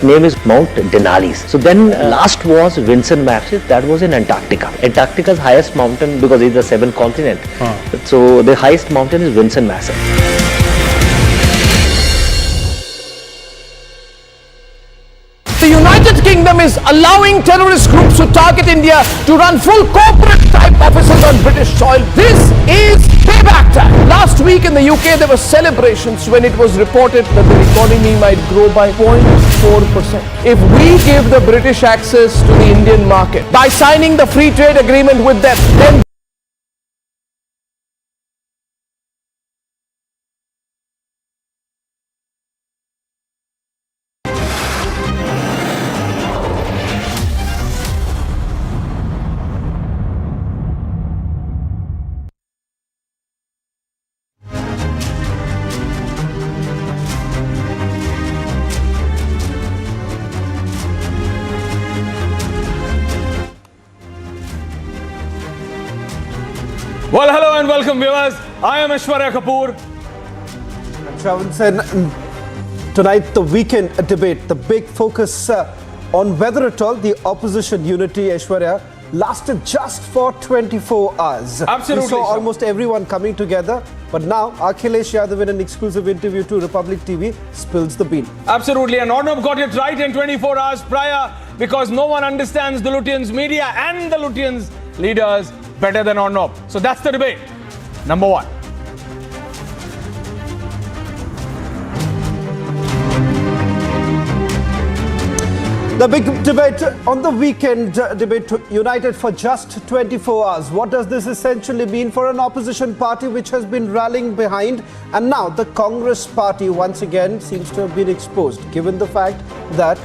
Name is Mount Denali. So then last was Vinson Massif, that was in Antarctica. Antarctica's highest mountain, because it's the seventh continent. So the highest mountain is Vinson Massif. The United Kingdom is allowing terrorist groups to target India to run full corporate type offices on British soil. This is payback time. Last week in the UK there were celebrations when it was reported that the economy might grow by 0.4%. If we give the British access to the Indian market by signing the free trade agreement with them, then Well, hello and welcome viewers. I am Aishwarya Kapoor. Tonight, the weekend debate, the big focus on whether at all the opposition unity, Aishwarya, lasted just for 24 hours. Absolutely. We saw almost everyone coming together, but now Akhilesh Yadav in an exclusive interview to Republic TV spills the bean. Absolutely, and Automotive got it right in 24 hours prior because no one understands the Lutyens media and the Lutyens leaders better than Automotive. So that's the debate. Number one. The big debate on the weekend debate united for just 24 hours. What does this essentially mean for an opposition party which has been rallying behind? And now the Congress party once again seems to have been exposed, given the fact that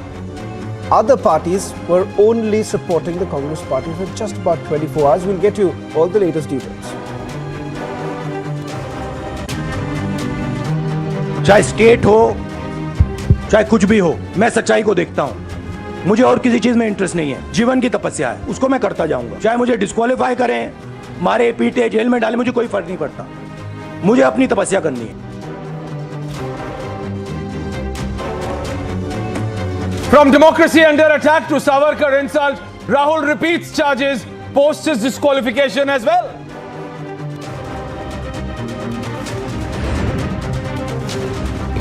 other parties were only supporting the Congress party for just about 24 hours. We'll get you all the latest details. चाहे state हो, चाहे कुछ भी हो, मैं सच्चाई को देखता हूं। मुझे और किसी चीज में इंटरेस्ट नहीं है। जीवन की तपस्या है, उसको मैं करता जाऊंगा। चाहे मुझे डिस्क्वालीफाई करें, मारे पीटे, जेल में डालें, मुझे कोई फर्क नहीं पड़ता। मुझे अपनी तपस्या करनी है। From democracy under attack to Savarkar insult, Rahul repeats charges, posts his disqualification as well.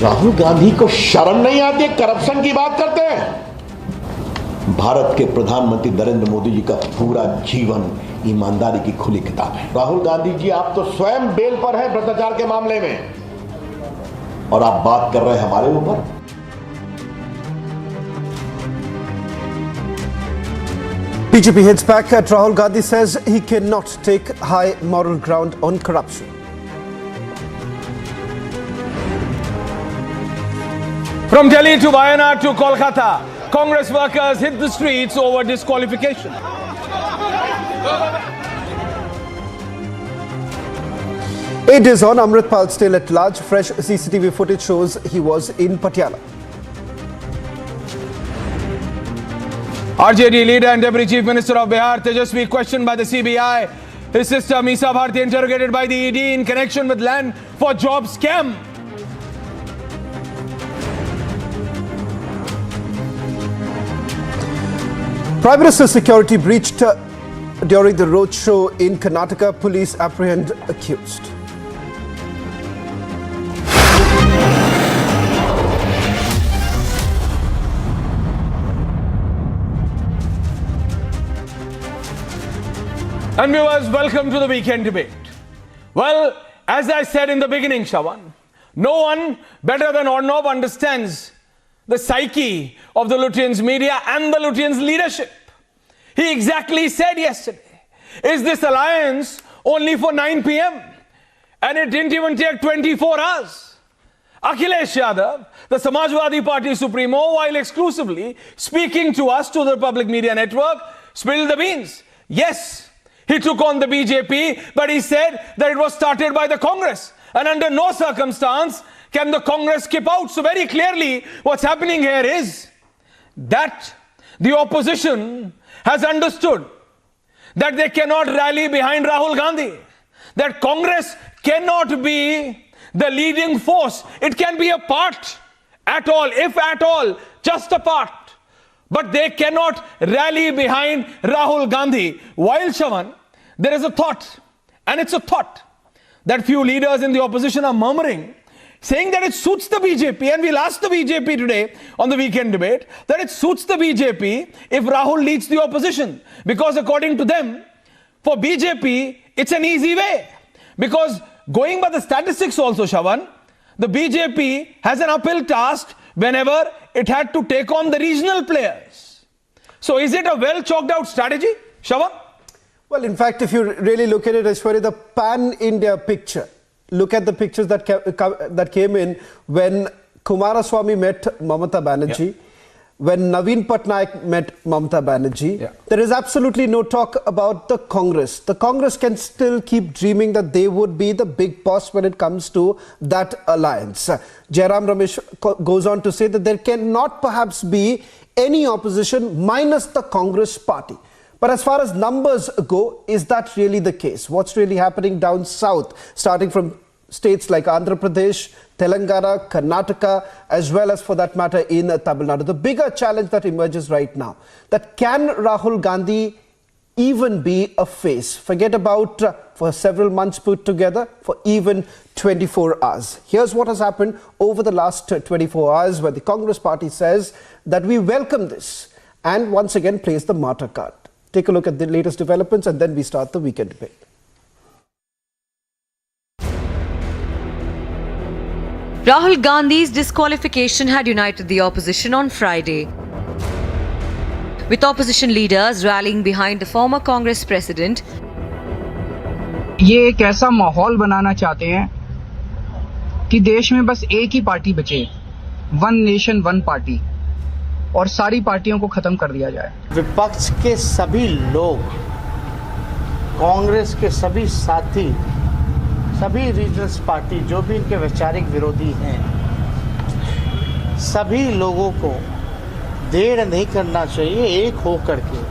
Rahul Gandhi को शर्म नहीं आती, करप्शन की बात करते हैं। भारत के प्रधानमंत्री नरेंद्र मोदी जी का पूरा जीवन ईमानदारी की खुली किताब है। राहुल गांधी जी, आप तो स्वयं बेल पर हैं भ्रष्टाचार के मामले में, और आप बात कर रहे हैं हमारे ऊपर। BJP hits back at Rahul Gandhi, says he cannot take high moral ground on corruption. From Delhi to Wayanad to Kolkata, Congress workers hit the streets over disqualification. Eight days on, Amritpal still at large. Fresh CCTV footage shows he was in Patiala. RJD leader and Deputy Chief Minister of Bihar, Tejasvi, questioned by the CBI. His sister, Misa Bharti, interrogated by the ED in connection with land for job scam. Prime Minister's security breached during the roadshow in Karnataka. Police apprehend accused. And viewers, welcome to the weekend debate. Well, as I said in the beginning, Shawan, no one better than Automotive understands the psyche of the Lutyens media and the Lutyens leadership. He exactly said yesterday, is this alliance only for 9 p.m? And it didn't even take 24 hours. Akhilesh Yadav, the Samajwadi Party Supremo, while exclusively speaking to us, to the Republic Media Network, spilled the beans. Yes, he took on the BJP, but he said that it was started by the Congress. And under no circumstance can the Congress skip out. So very clearly, what's happening here is that the opposition has understood that they cannot rally behind Rahul Gandhi. That Congress cannot be the leading force. It can be a part at all, if at all, just a part. But they cannot rally behind Rahul Gandhi. While, Shravan, there is a thought, and it's a thought, that few leaders in the opposition are murmuring, saying that it suits the BJP, and we'll ask the BJP today on the weekend debate, that it suits the BJP if Rahul leads the opposition. Because according to them, for BJP, it's an easy way. Because going by the statistics also, Shravan, the BJP has an uphill task whenever it had to take on the regional players. So is it a well chalked out strategy, Shravan? Well, in fact, if you really look at it, Aishwarya, the pan-India picture, look at the pictures that came in when Kumaraswamy met Mamata Banerjee, when Naveen Patnaik met Mamata Banerjee. There is absolutely no talk about the Congress. The Congress can still keep dreaming that they would be the big boss when it comes to that alliance. Jairam Ramesh goes on to say that there cannot perhaps be any opposition minus the Congress party. But as far as numbers go, is that really the case? What's really happening down south, starting from states like Andhra Pradesh, Telangana, Karnataka, as well as for that matter in Tamil Nadu? The bigger challenge that emerges right now, that can Rahul Gandhi even be a face? Forget about for several months put together, for even 24 hours. Here's what has happened over the last 24 hours, where the Congress party says that we welcome this and once again plays the martyr card. Take a look at the latest developments and then we start the weekend debate. Rahul Gandhi's disqualification had united the opposition on Friday, with opposition leaders rallying behind the former Congress president. ये एक ऐसा माहौल बनाना चाहते हैं कि देश में बस एक ही पार्टी बचे, वन नेशन वन पार्टी, और सारी पार्टियों को खत्म कर दिया जाए। विपक्ष के सभी लोग, कांग्रेस के सभी साथी, सभी रीजनल पार्टी जो भी इनके वैचारिक विरोधी हैं, सभी लोगों को देर नहीं करना चाहिए, एक होकर के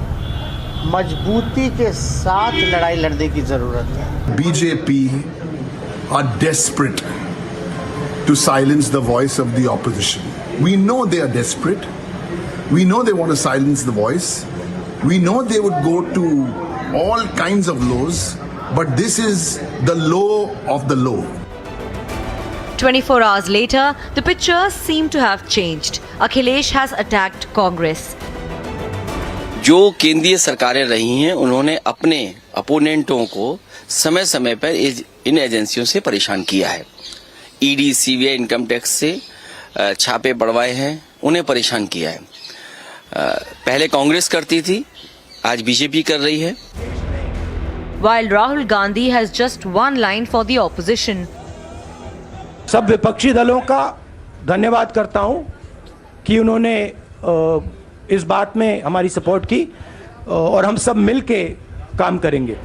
मजबूती के साथ लड़ाई लड़ने की जरूरत है। BJP are desperate to silence the voice of the opposition. We know they are desperate. We know they want to silence the voice. We know they would go to all kinds of lows, but this is the low of the low. 24 hours later, the picture seemed to have changed. Akhilesh has attacked Congress. जो केंद्रीय सरकारें रही हैं, उन्होंने अपने अपोनेंटों को समय समय पर इन एजेंसियों से परेशान किया है। ईडी, सीबीआई, इनकम टैक्स से छापे पड़वाए हैं, उन्हें परेशान किया है। पहले कांग्रेस करती थी, आज बीजेपी कर रही है। While Rahul Gandhi has just one line for the opposition. सब विपक्षी दलों का धन्यवाद करता हूं कि उन्होंने इस बात में हमारी सपोर्ट की और हम सब मिलके काम करेंगे।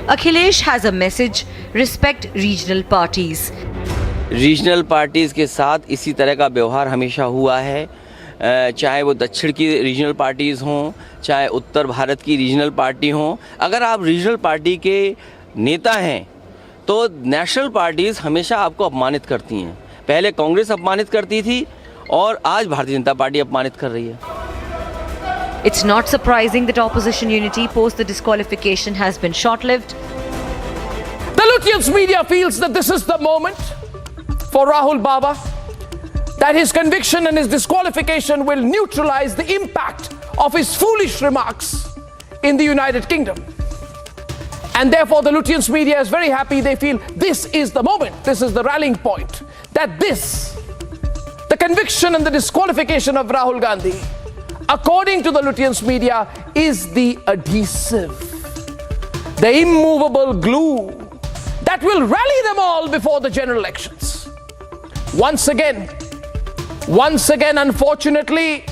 Akhilesh has a message: respect regional parties. Regional parties के साथ इसी तरह का व्यवहार हमेशा हुआ है, चाहे वो दक्षिण की रीजनल पार्टीज हों, चाहे उत्तर भारत की रीजनल पार्टी हों। अगर आप रीजनल पार्टी के नेता हैं तो नेशनल पार्टीज हमेशा आपको अपमानित करती हैं। पहले कांग्रेस अपमानित करती थी और आज भारतीय जनता पार्टी अपमानित कर रही है। It's not surprising that opposition unity post the disqualification has been short-lived. The Lutyens media feels that this is the moment for Rahul Baba, that his conviction and his disqualification will neutralize the impact of his foolish remarks in the United Kingdom. And therefore the Lutyens media is very happy. They feel this is the moment, this is the rallying point, that the conviction and the disqualification of Rahul Gandhi, according to the Lutyens media, is the adhesive, the immovable glue that will rally them all before the general elections. Once again, unfortunately,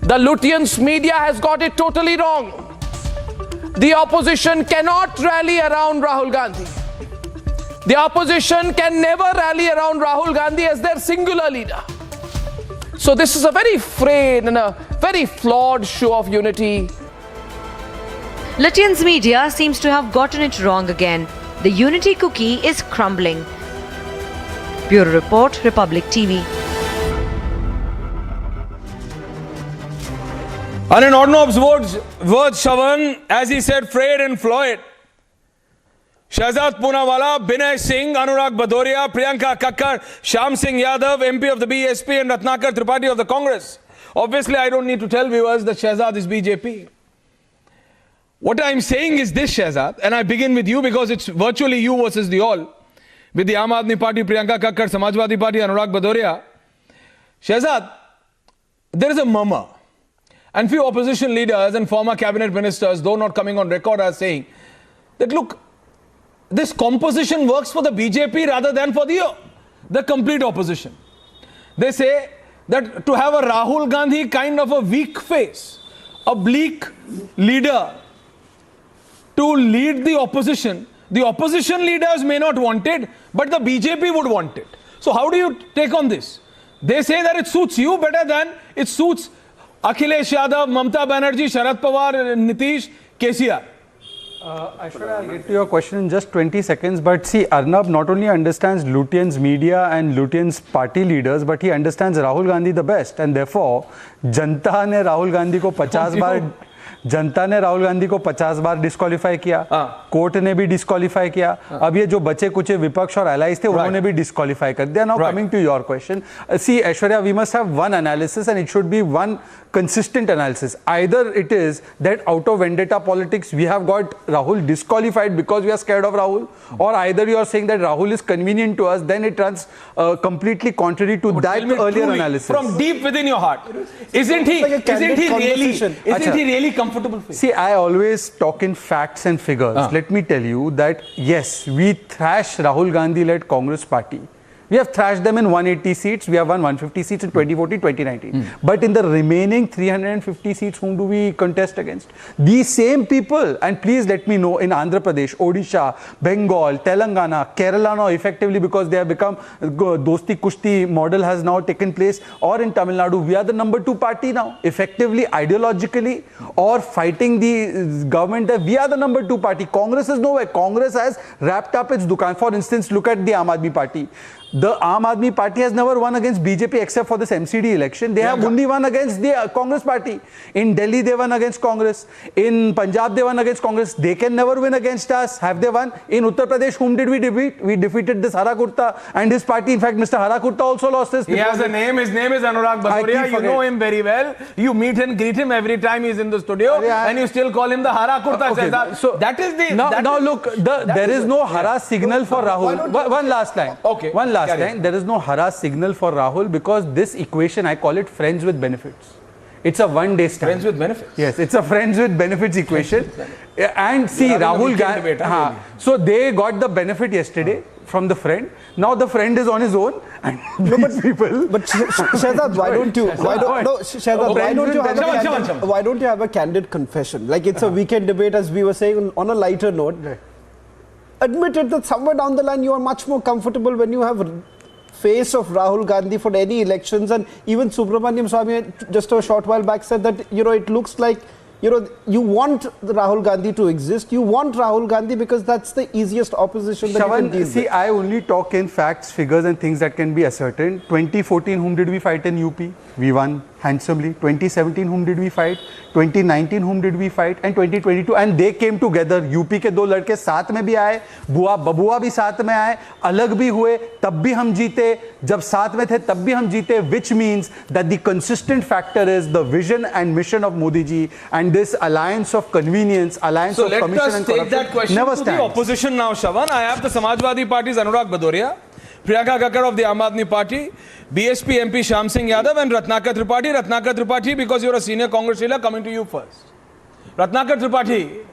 the Lutyens media has got it totally wrong. The opposition cannot rally around Rahul Gandhi. The opposition can never rally around Rahul Gandhi as their singular leader. So this is a very frayed and a very flawed show of unity. Lutyens media seems to have gotten it wrong again. The unity cookie is crumbling. Bureau Report, Republic TV. And in Arnab's words, Shavan, as he said, frayed and Floyd, Shahzad Poonawala, Binay Singh, Anurag Bhadoria, Priyanka Kakkar, Shyam Singh Yadav, MP of the BSP, and Ratnakar Tripathi of the Congress. Obviously, I don't need to tell viewers that Shahzad is BJP. What I'm saying is this, Shahzad, and I begin with you because it's virtually you versus the all. With the Aam Aadmi Party, Priyanka Kakkar, Samajwadi Party, Anurag Bhadoria. Shahzad, there is a murmur. And few opposition leaders and former cabinet ministers, though not coming on record, are saying that, look, this composition works for the BJP rather than for the complete opposition. They say that to have a Rahul Gandhi kind of a weak face, a bleak leader to lead the opposition leaders may not want it, but the BJP would want it. So how do you take on this? They say that it suits you better than it suits Akhilesh Yadav, Mamta Banerjee, Sharad Pawar, Nitish, KCR. Aishwarya, I'll get to your question in just 20 seconds. But see, Arnab not only understands Lutyens media and Lutyens party leaders, but he understands Rahul Gandhi the best. And therefore, जनता ने राहुल गांधी को 50 बार disqualify किया, court ने भी disqualify किया, अब ये जो बचे कुचे विपक्ष और एलाइज थे उन्होंने भी डिस्क्वालीफाई कर दिया. Now coming to your question, see Aishwarya, we must have one analysis and it should be one consistent analysis. Either it is that out of vendetta politics we have got Rahul disqualified because we are scared of Rahul, or either you are saying that Rahul is convenient to us, then it runs completely contrary to that earlier analysis. From deep within your heart, isn't he really comfortable for you? See, I always talk in facts and figures. Let me tell you that yes, we thrash Rahul Gandhi led Congress party. We have thrashed them in 180 seats. We have won 150 seats in 2014, 2019. But in the remaining 350 seats, whom do we contest against? These same people. And please let me know, in Andhra Pradesh, Odisha, Bengal, Telangana, Kerala now effectively, because they have become, Dosti Kushti model has now taken place, or in Tamil Nadu, we are the number 2 party now. Effectively, ideologically, or fighting the government, we are the number 2 party. Congress is nowhere. Congress has wrapped up its dukan. For instance, look at the Aam Aadmi Party. The Aam Aadmi Party has never won against BJP except for this MCD election. They have only won against the Congress Party. In Delhi, they won against Congress. In Punjab, they won against Congress. They can never win against us. Have they won? In Uttar Pradesh, whom did we defeat? We defeated this Hara Kurta and his party. In fact, Mr. Hara Kurta also lost his. He has a name. His name is Anurag Bhadoria. You know him very well. You meet and greet him every time he's in the studio, and you still call him the Hara Kurta. Okay. So that is the. Now look, there is no Hara signal for Rahul. One last line. Okay. One last line. There is no Hara signal for Rahul because this equation, I call it friends with benefits. It's a one-day stand. Friends with benefits. Yes, it's a friends with benefits equation. And see, Rahul Gandhi. So they got the benefit yesterday from the friend. Now the friend is on his own. And people. But Shahzad, why don't you have a candid confession? Like it's a weekend debate, as we were saying, on a lighter note. Admit it that somewhere down the line you are much more comfortable when you have face of Rahul Gandhi for any elections. And even Subramaniam Swamy just a short while back said that, it looks like, you want Rahul Gandhi to exist. You want Rahul Gandhi because that's the easiest opposition that you can deal with. See, I only talk in facts, figures and things that can be ascertained. 2014, whom did we fight in UP? We won handsomely. 2017, whom did we fight? 2019, whom did we fight? And 2022, and they came together. UP के 2 लड़के साथ में भी आए, बबुआ भी साथ में आए, अलग भी हुए, तब भी हम जीते, जब साथ में थे तब भी हम जीते, which means that the consistent factor is the vision and mission of Modi ji, and this alliance of convenience, alliance of commission and corruption that question never to stands. The opposition now, Shavan. I have the Samajwadi Party's Anurag Bhadoria, Priyanka Kakkar of the Aam Aadmi Party, BSP MP Shyam Singh Yadav, and Ratnakar Tripathi, because you're a senior Congress leader, coming to you first. Ratnakar Tripathi,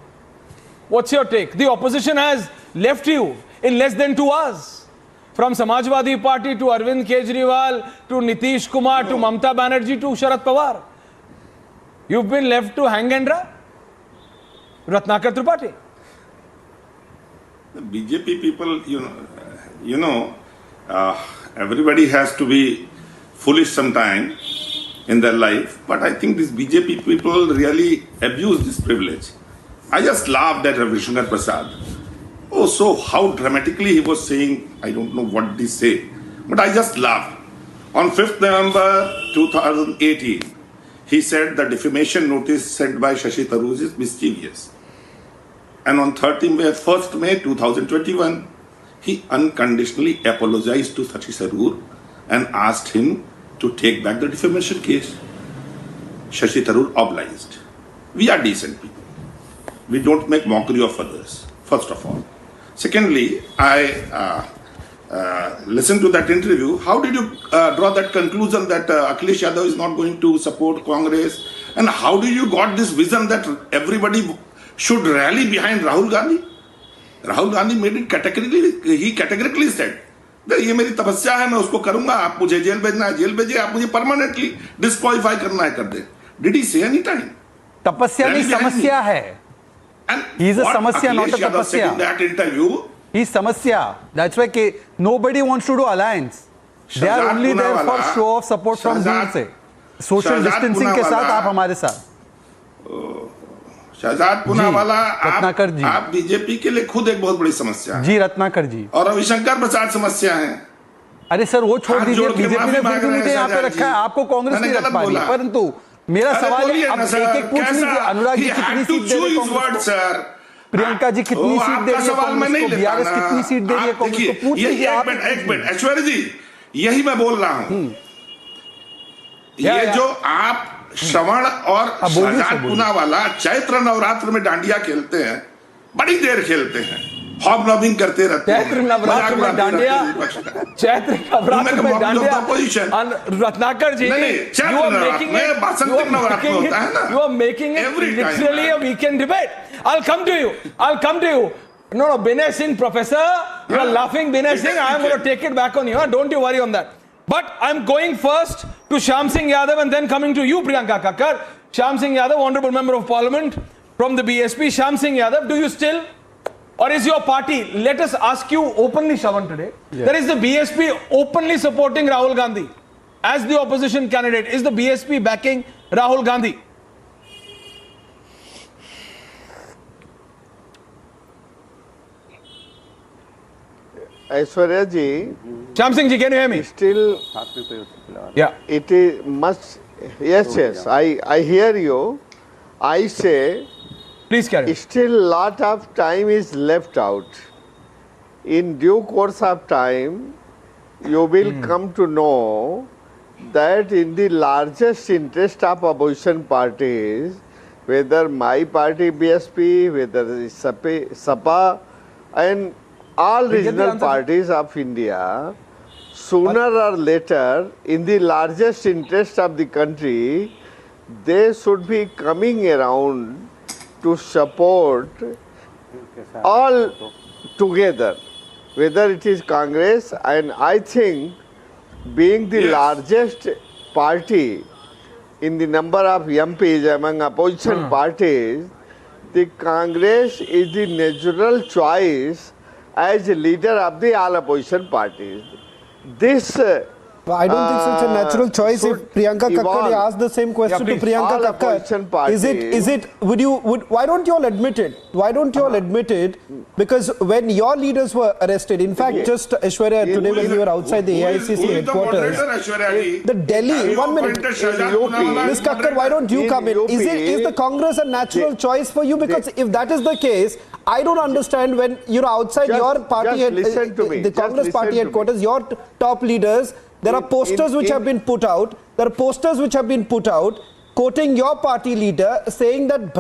what's your take? The opposition has left you in less than 2 hours. From Samajwadi Party to Arvind Kejriwal to Nitish Kumar to Mamta Banerjee to Sharad Pawar. You've been left to hang and dry. Ratnakar Tripathi. The BJP people, everybody has to be foolish sometime in their life, but I think these BJP people really abuse this privilege. I just laughed at Ravi Shankar Prasad. Oh, so how dramatically he was saying, I don't know what they say, but I just laughed. On 5th November 2018, he said the defamation notice sent by Shashi Tharoor is mischievous. And on 1st May 2021, he unconditionally apologized to Shashi Tharoor and asked him to take back the defamation case. Shashi Tharoor obliged. We are decent people. We don't make mockery of others, first of all. Secondly, I listened to that interview. How did you draw that conclusion that Akhilesh Yadav is not going to support Congress? And how do you got this vision that everybody should rally behind Rahul Gandhi? Rahul Gandhi made it categorically, he categorically said, ये मेरी तपस्या है, मैं उसको करूंगा, आप मुझे jail भेजना है, जेल भेजिए, आप मुझे परमानेंटली डिस्क्वालीफाई करना है, कर दे. Did he say any time? तपस्या नहीं, समस्या है. He is a samasya, not a tapasya. In that interview, he is samasya. That's why nobody wants to do alliance. They are only there for show of support from दूर से. Social distancing के साथ आप हमारे साथ. शहजाद पूनावाला, आप BJP के लिए खुद एक बहुत बड़ी समस्या है. जी रत्नाकर जी. और रविशंकर प्रसाद समस्या है. अरे सर वो छोड़ दीजिए, बीजेपी ने फिर मुझे यहाँ पे रखा है, आपको कांग्रेस नहीं रख पा रही. परंतु मेरा सवाल है, अब एक पूछ लीजिए, अनुराग जी कितनी सीट दे रहे हैं कांग्रेस को? प्रियंका जी कितनी सीट दे रही है कांग्रेस को? बीआरएस कितनी सीट दे रही है कांग्रेस को? पूछ लीजिए आप. एक मिनट ऐश्वर्या जी, यही मैं बोल रहा हूँ. ये जो आप श्रवण और शहजाद पूनावाला चैत्र नवरात्र में डांडिया खेलते हैं, बड़ी देर खेलते हैं, हॉबनॉबिंग करते रहते हैं. चैत्र नवरात्र में डांडिया, चैत्र नवरात्र में डांडिया. रत्नाकर जी, you are making it literally a weekend debate. I'll come to you. No, Binay Singh, Professor, you are laughing, Binay Singh. I am going to take it back on you. Don't you worry on that. But I'm going first to Shyam Singh Yadav and then coming to you, Priyanka Kakkar. Shyam Singh Yadav, Honorable Member of Parliament from the BSP. Shyam Singh Yadav, do you still, or is your party, let us ask you openly, Shravan, today, there is the BSP openly supporting Rahul Gandhi as the opposition candidate. Is the BSP backing Rahul Gandhi? Aishwarya ji, Shyam Singh ji, can you hear me? Still, yeah. It is much. Yes. I hear you. I say, please carry. Still, lot of time is left out. In due course of time, you will come to know that in the largest interest of opposition parties, whether my party BSP, whether SAPA, and all regional parties of India, sooner or later, in the largest interest of the country, they should be coming around to support all together, whether it is Congress, and I think being the largest party in the number of MPs among opposition parties, the Congress is the natural choice as a leader of the all opposition parties. This I don't think it's a natural choice. If Priyanka Kakkar asked the same question to Priyanka Kakkar, is it, why don't you all admit it? Why don't you all admit it? Because when your leaders were arrested, in fact, just Aishwarya, today when we were outside the AICC headquarters, the Delhi, 1 minute, Ms. Kakkar, why don't you come in? Is the Congress a natural choice for you? Because if that is the case, I don't understand when you're outside your party, the Congress party headquarters, your top leaders, there are posters which have been put out. Quoting your party leader saying that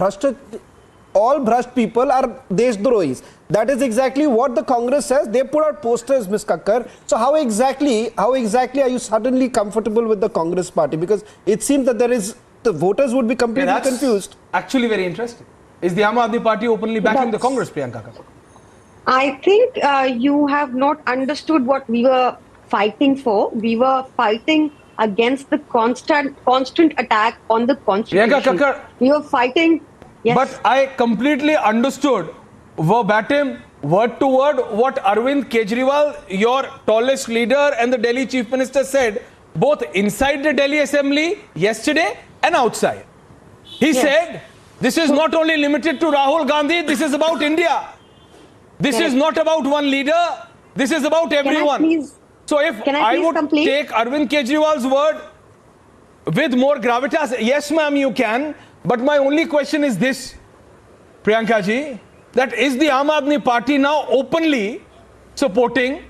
all Bhrasht people are Deshdrohis. That is exactly what the Congress says. They put out posters, Ms. Kakkar. So how exactly are you suddenly comfortable with the Congress party? Because it seems that the voters would be completely confused. Actually very interesting. Is the Aam Aadmi Party openly backing the Congress, Priyanka Kakkar? I think you have not understood what we were fighting for. We were fighting against the constant attack on the Constitution. Priyanka Kakkar, we were fighting. Yes. But I completely understood verbatim, word to word, what Arvind Kejriwal, your tallest leader, and the Delhi Chief Minister said, both inside the Delhi Assembly yesterday and outside. He said, this is not only limited to Rahul Gandhi, this is about India. This is not about one leader, this is about everyone. So if I would take Arvind Kejriwal's word with more gravitas? Yes, ma'am, you can. But my only question is this, Priyanka ji, that is the Aam Aadmi Party now openly supporting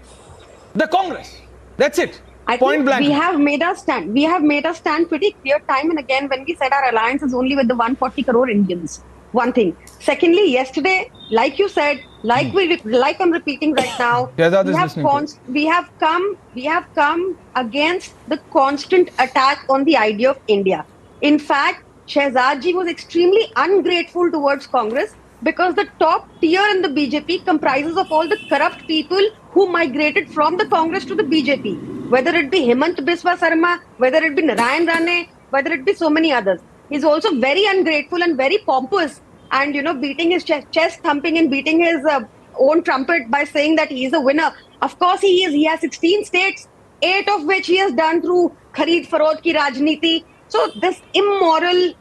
the Congress? That's it. Point blank. We have made our stand. We have made our stand pretty clear time and again when we said our alliance is only with the 140 crore Indians. One thing. Secondly, yesterday, like you said, like I'm repeating right now, we have come against the constant attack on the idea of India. In fact, Shehzad ji was extremely ungrateful towards Congress because the top tier in the BJP comprises of all the corrupt people who migrated from the Congress to the BJP. Whether it be Hemant Biswa Sarma, whether it be Narayan Rane, whether it be so many others. He's also very ungrateful and very pompous and, you know, beating his chest thumping and beating his own trumpet by saying that he is a winner. Of course he is. He has 16 states, 8 of which he has done through Khareed Farod ki Rajniti. So this immoral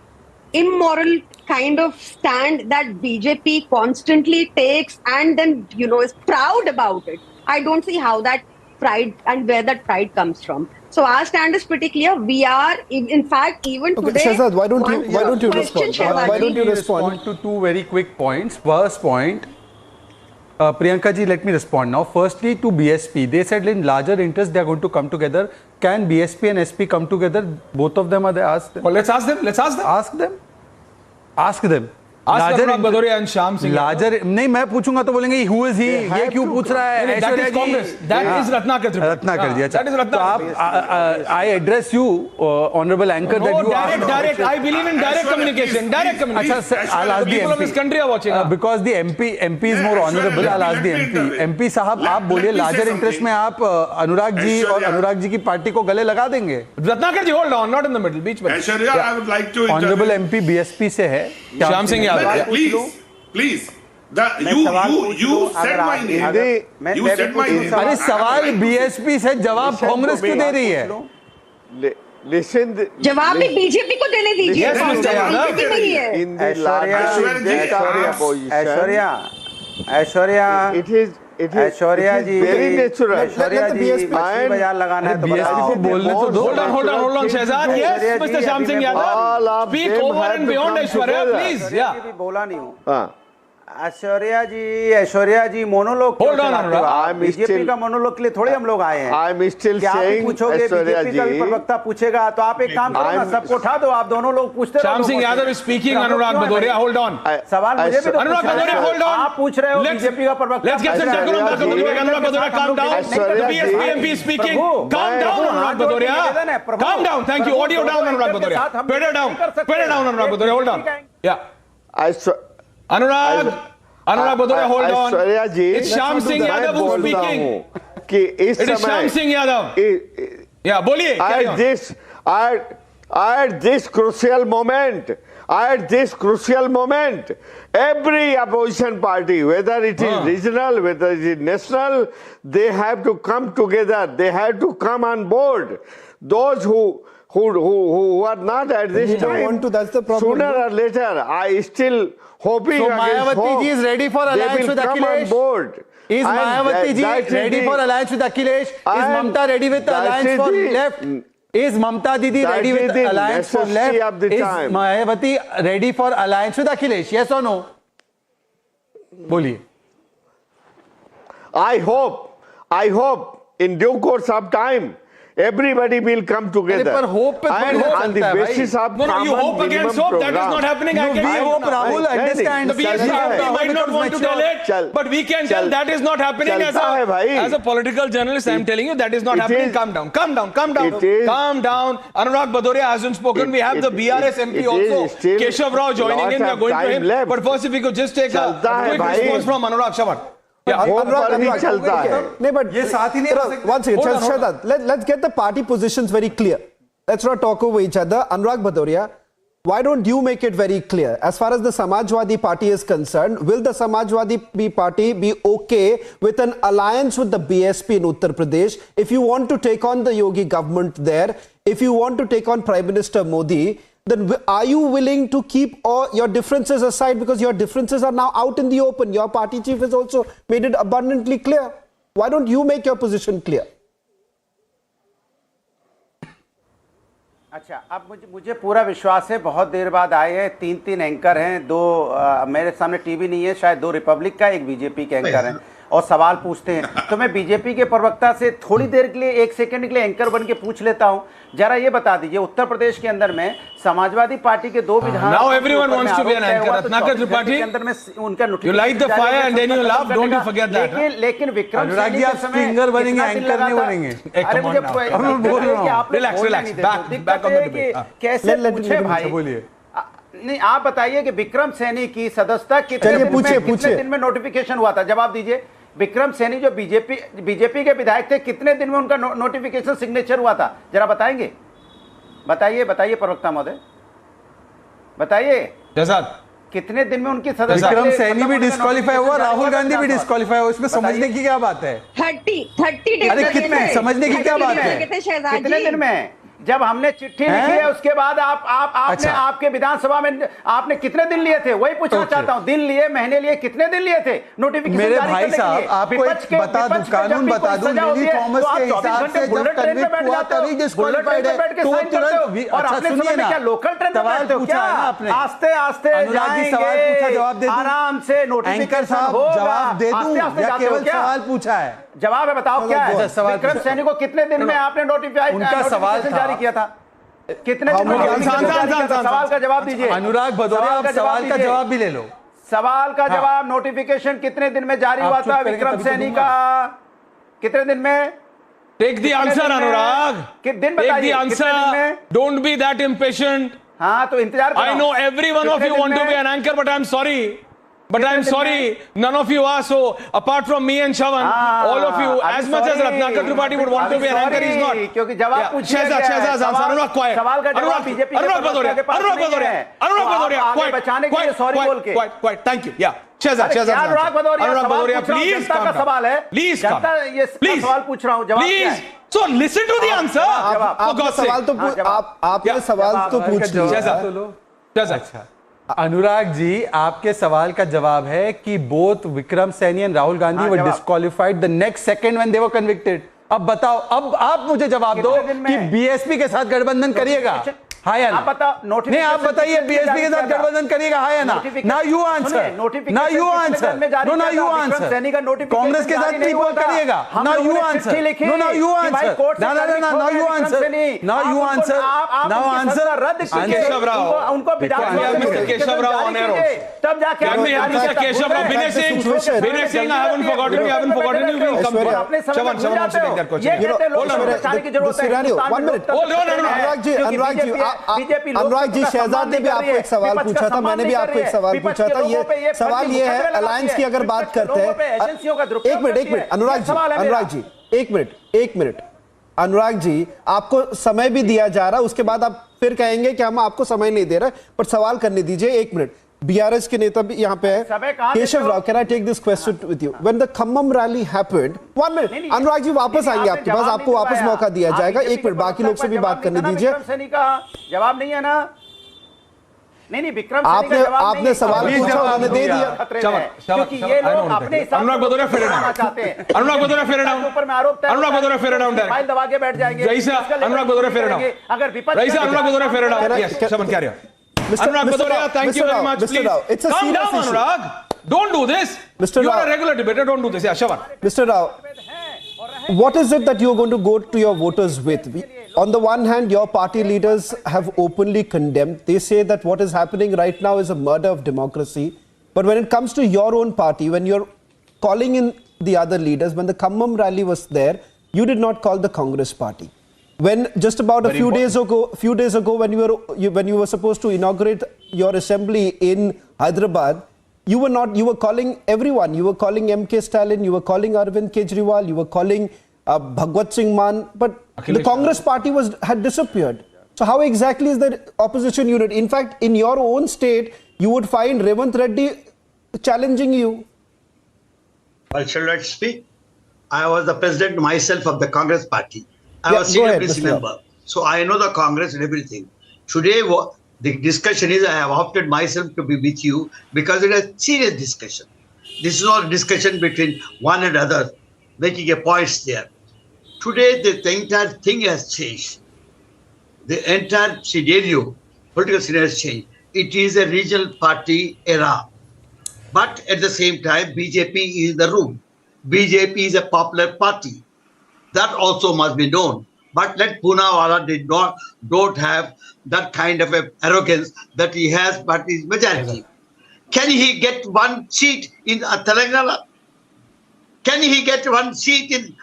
kind of stand that BJP constantly takes and then, you know, is proud about it. I don't see how that pride and where that pride comes from. So our stand is pretty clear. We are, in fact, even today. Shehzad, why don't you respond? Why don't you respond to two very quick points? First point, Priyanka ji, let me respond now. Firstly, to BSP, they said in larger interest they are going to come together. Can BSP and SP come together? Both of them are they asked them? Well, let's ask them. Let's ask them. Ask them. Ask them. Anurag Badauria and Shyam Singh. Larger नहीं मैं पूछूंगा तो बोलेंगे who is he? ये क्यों पूछ रहा है? That is Congress. That is Ratnakar. Ratnakar ji. That is Ratnakar. I address you, honorable anchor, that you direct. I believe in direct communication. Direct communication. अच्छा, I'll ask the people of this country are watching. Because the MP is more honorable. I'll ask the MP. MP साहब आप बोलिए larger interest में आप अनुराग जी और अनुराग जी की party को गले लगा देंगे? Ratnakar ji, hold on, not in the middle, बीच में. Aishwarya, I would like to. Honorable MP BSP से है. Shyam Singh Yadav. Please, you said my name. You said my name. अरे सवाल BSP से जवाब कांग्रेस क्यों दे रही है? जवाब भी बीजेपी को देने दीजिए. ऐश्वर्या जी very natural. ऐश्वर्या जी बाजार लगाना है तो BSP को बोलने तो दो. Hold on, Shehzad. Yes, Mr. Shyam Singh Yadav. Speak over and beyond Aishwarya, please. Yeah. बोला नहीं हूँ. ऐश्वर्या जी मोनोलॉग बीजेपी का मोनोलॉग के लिए थोड़े हम लोग आए हैं. क्या आप पूछोगे बीजेपी का भी प्रवक्ता पूछेगा तो आप एक काम करो ना, सबको उठा दो, आप दोनों लोग पूछते रहो. Shyam Singh Yadav is speaking. Anurag Bhadauria, hold on. सवाल मुझे भी अनुराग भदौरिया, होल्ड ऑन. आप पूछ रहे हो बीजेपी का प्रवक्ता. Let's get some decorum. Anurag Bhadauria, calm down. The BSP MP is speaking. Calm down, Anurag Bhadauria. Calm down. Thank you. Audio down, Anurag Bhadauria. Pedal down, Anurag Bhadauria. Hold on. Yeah. Anurag Bhadauria, hold on. It's Shyam Singh Yadav who's speaking. It is Shyam Singh Yadav. Yeah, बोलिए. At this crucial moment, every opposition party, whether it is regional, whether it is national, they have to come together. They have to come on board. Those who are not at this time, that's the problem. sooner or later, I still hoping. So Mayawati ji is ready for alliance with Akhilesh. Is Mayawati ji ready for alliance with Akhilesh? Is Mamta ready with alliance for left? Is Mamta Didi ready with alliance for left? Is Mayawati ready for alliance with Akhilesh? Yes or no? बोलिए. I hope in due course of time, everybody will come together. And on the basis of no, you hope against hope. That is not happening. No, we hope Rahul understands. The BSP might not want to tell it, but we can tell that is not happening. As a political journalist, I am telling you that is not happening. Calm down. Anurag Bhadoria hasn't spoken. We have the BRS MP also, Keshav Rao, joining in. We are going to him. But first, if we could just take a quick response from Anurag Shabat. Let's get the party positions very clear. Let's not talk over each other. Anurag Bhadoria, why don't you make it very clear? As far as the Samajwadi Party is concerned, will the Samajwadi Party be okay with an alliance with the BSP in Uttar Pradesh? If you want to take on the Yogi government there, if you want to take on Prime Minister Modi, then are you willing to keep all your differences aside, because your differences are now out in the open? Your party chief has also made it abundantly clear. Why don't you make your position clear? अच्छा, अब मुझे पूरा विश्वास है, बहुत देर बाद आए हैं, 3 एंकर हैं, 2 मेरे सामने टीवी नहीं है, शायद 2 रिपब्लिक का, 1 बीजेपी के एंकर हैं और सवाल पूछते हैं। तो मैं बीजेपी के प्रवक्ता से थोड़ी देर के लिए 1 सेकंड के लिए एंकर बन के पूछ लेता हूं, जरा ये बता दीजिए, उत्तर प्रदेश के अंदर में समाजवादी पार्टी के 2 विधायक, now everyone wants to be an anchor, Ratnakar Tripathi के अंदर में उनका you light the fire and then you laugh, don't you forget that. लेकिन विक्रम अनुराग जी, आप स्प्रिंगर बनेंगे, एंकर नहीं बनेंगे। अरे मुझे बोल रहा हूं, relax relax, back on the debate, कैसे पूछे भाई, बोलिए। नहीं, आप बताइए कि विक्रम सैनी की सदस्यता कितने दिन में नोटिफिकेशन हुआ था? जवाब दीजिए। विक्रम सैनी जो बीजेपी के विधायक थे, कितने दिन में उनका नोटिफिकेशन सिग्नेचर हुआ था? जरा बताएंगे, बताइए प्रवक्ता महोदय, बताइए कितने दिन में उनकी सदस्यता? विक्रम सैनी भी डिस्क्वालीफाई हुआ, राहुल गांधी भी डिस्क्वालीफाई हुआ, इसमें समझने की क्या बात है? 30 अरे कितने, समझने की क्या बात है? कितने दिन में? जब हमने चिट्ठी लिखी है उसके बाद आपने आपके विधानसभा में आपने कितने दिन लिए थे? वही पूछना चाहता हूं, दिन लिए, महीने लिए, कितने दिन लिए थे नोटिफिकेशन? मेरे भाई साहब, आपको एक बता दूं, कानून बता दूं, लिली थॉमस के हिसाब से जब कन्विक्ट हुआ तभी डिस्क्वालीफाइड है, तो तुरंत। अच्छा सुनिए ना, लोकल ट्रेन में सवाल पूछा है ना आपने, आस्ते आस्ते अनुराग जी सवाल पूछा, जवाब दे दूं आराम से, एंकर साहब जवाब दे दूं या केवल सवाल पूछा है? जवाब है, बताओ क्या है? विक्रम सैनी को कितने दिन में आपने नोटिफिकेशन जारी किया था? कितने दिन में? सवाल का जवाब दीजिए। अनुराग भदौरिया, आप सवाल का जवाब भी ले लो। सवाल का जवाब, नोटिफिकेशन कितने दिन में जारी हुआ था विक्रम सैनी का? कितने दिन में? टेक द आंसर अनुराग, कितने दिन बताइए? Take the answer, don't be that impatient. हाँ, तो इंतजार करो। I know every one of you want to be an anchor, but I'm sorry. But I'm sorry, none of you are. So, apart from me and Shavan, all of you, as much as Ratnakar Tripathi would want to be an anchor, he's not. क्योंकि जवाब पूछिए। Shehzad, Anurag, quiet. सवाल का जवाब BJP Anurag Bhadoria, quiet. बचाने के लिए sorry बोल के। Quiet. Thank you. Yeah. Shehzad. Anurag Bhadoria, please calm down. सवाल है। Please calm down. ये सवाल पूछ रहा हूँ, जवाब क्या है? So listen to the answer. आपने सवाल तो पूछ लिया। अच्छा, अनुराग जी, आपके सवाल का जवाब है कि both Vikram Saini and Rahul Gandhi were disqualified the next second when they were convicted. अब बताओ, अब आप मुझे जवाब दो कि बीएसपी के साथ गठबंधन करिएगा, हाँ या ना? नहीं, आप बताइए, बीएसपी के साथ गठबंधन करिएगा, हाँ या ना? ना यू आंसर, ना यू आंसर, नो ना यू आंसर। कांग्रेस के साथ ट्रिपल करिएगा, ना यू आंसर, नो ना यू आंसर, ना ना ना ना यू आंसर, ना यू आंसर, ना आंसर। केशव राव, उनको केशव राव ऑन एयर, तब जाके Keshav Rao, Vinay Singh, I haven't forgotten you, will come अपने Shavan wants to take that question. Anurag ji, Shahzad ने भी आपको एक सवाल पूछा था, मैंने भी आपको एक सवाल पूछा था। ये सवाल ये है, अलायंस की अगर बात करते हैं, एक मिनट अनुराग जी, एक मिनट अनुराग जी, आपको समय भी दिया जा रहा है, उसके बाद आप फिर कहेंगे कि हम आपको समय नहीं दे रहे, पर सवाल करने दीजिए। 1 मिनट, बीआरएस के नेता भी यहाँ पे है, Keshav Rao, can I take this question with you? When the Khammam rally happened, 1 minute, Anurag ji वापस आएंगे आपके पास, आपको वापस मौका दिया जाएगा। 1 मिनट, बाकी लोग से भी बात करने दीजिए। जवाब नहीं है ना? नहीं, विक्रम आपने सवाल पूछा, उन्होंने दे दिया। क्योंकि ये लोग अपने अनुराग भदौरिया चाहते हैं। अनुराग भदौरिया फेर डाउन, ऊपर में आरोप, अनुराग भदौरिया फेर डाउन, फाइल दबा के बैठ जाएंगे। अनुराग भदौरिया फेर डाउन, अगर विपक्ष, अनुराग भदौरिया फेर down, yes, Shavan, carry on. Anurag Bhadoria, thank you very much. Please it's a calm down, issue. Anurag. Don't do this. You are a regular debater. Don't do this. Yeah, Shavan. Mr. Rao, what is it that you are going to go to your voters with? On the one hand, your party leaders have openly condemned. They say that what is happening right now is a murder of democracy. But when it comes to your own party, when you're calling in the other leaders, when the Khammam rally was there, you did not call the Congress party. When just about a few days ago, when you were supposed to inaugurate your assembly in Hyderabad, you were calling everyone. You were calling MK Stalin, you were calling Arvind Kejriwal, you were calling Bhagwat Singh Mann, but Akhilesh, the Congress party had disappeared. So how exactly is the opposition unit? In fact, in your own state, you would find Revanth Reddy challenging you. Well, shall I speak? I was the president myself of the Congress party. I was senior PCC member. So I know the Congress and everything. Today, the discussion is I have opted myself to be with you because it is a serious discussion. This is not a discussion between one and other, making a points there. Today, the entire thing has changed. the entire scenario, political scenario has changed. It is a regional party era. But at the same time, BJP is in the room. BJP is a popular party. That also must be known. But let Poonawala don't have that kind of a arrogance that he has, but is majority. Can he get one seat in Telangana? Can he get one seat in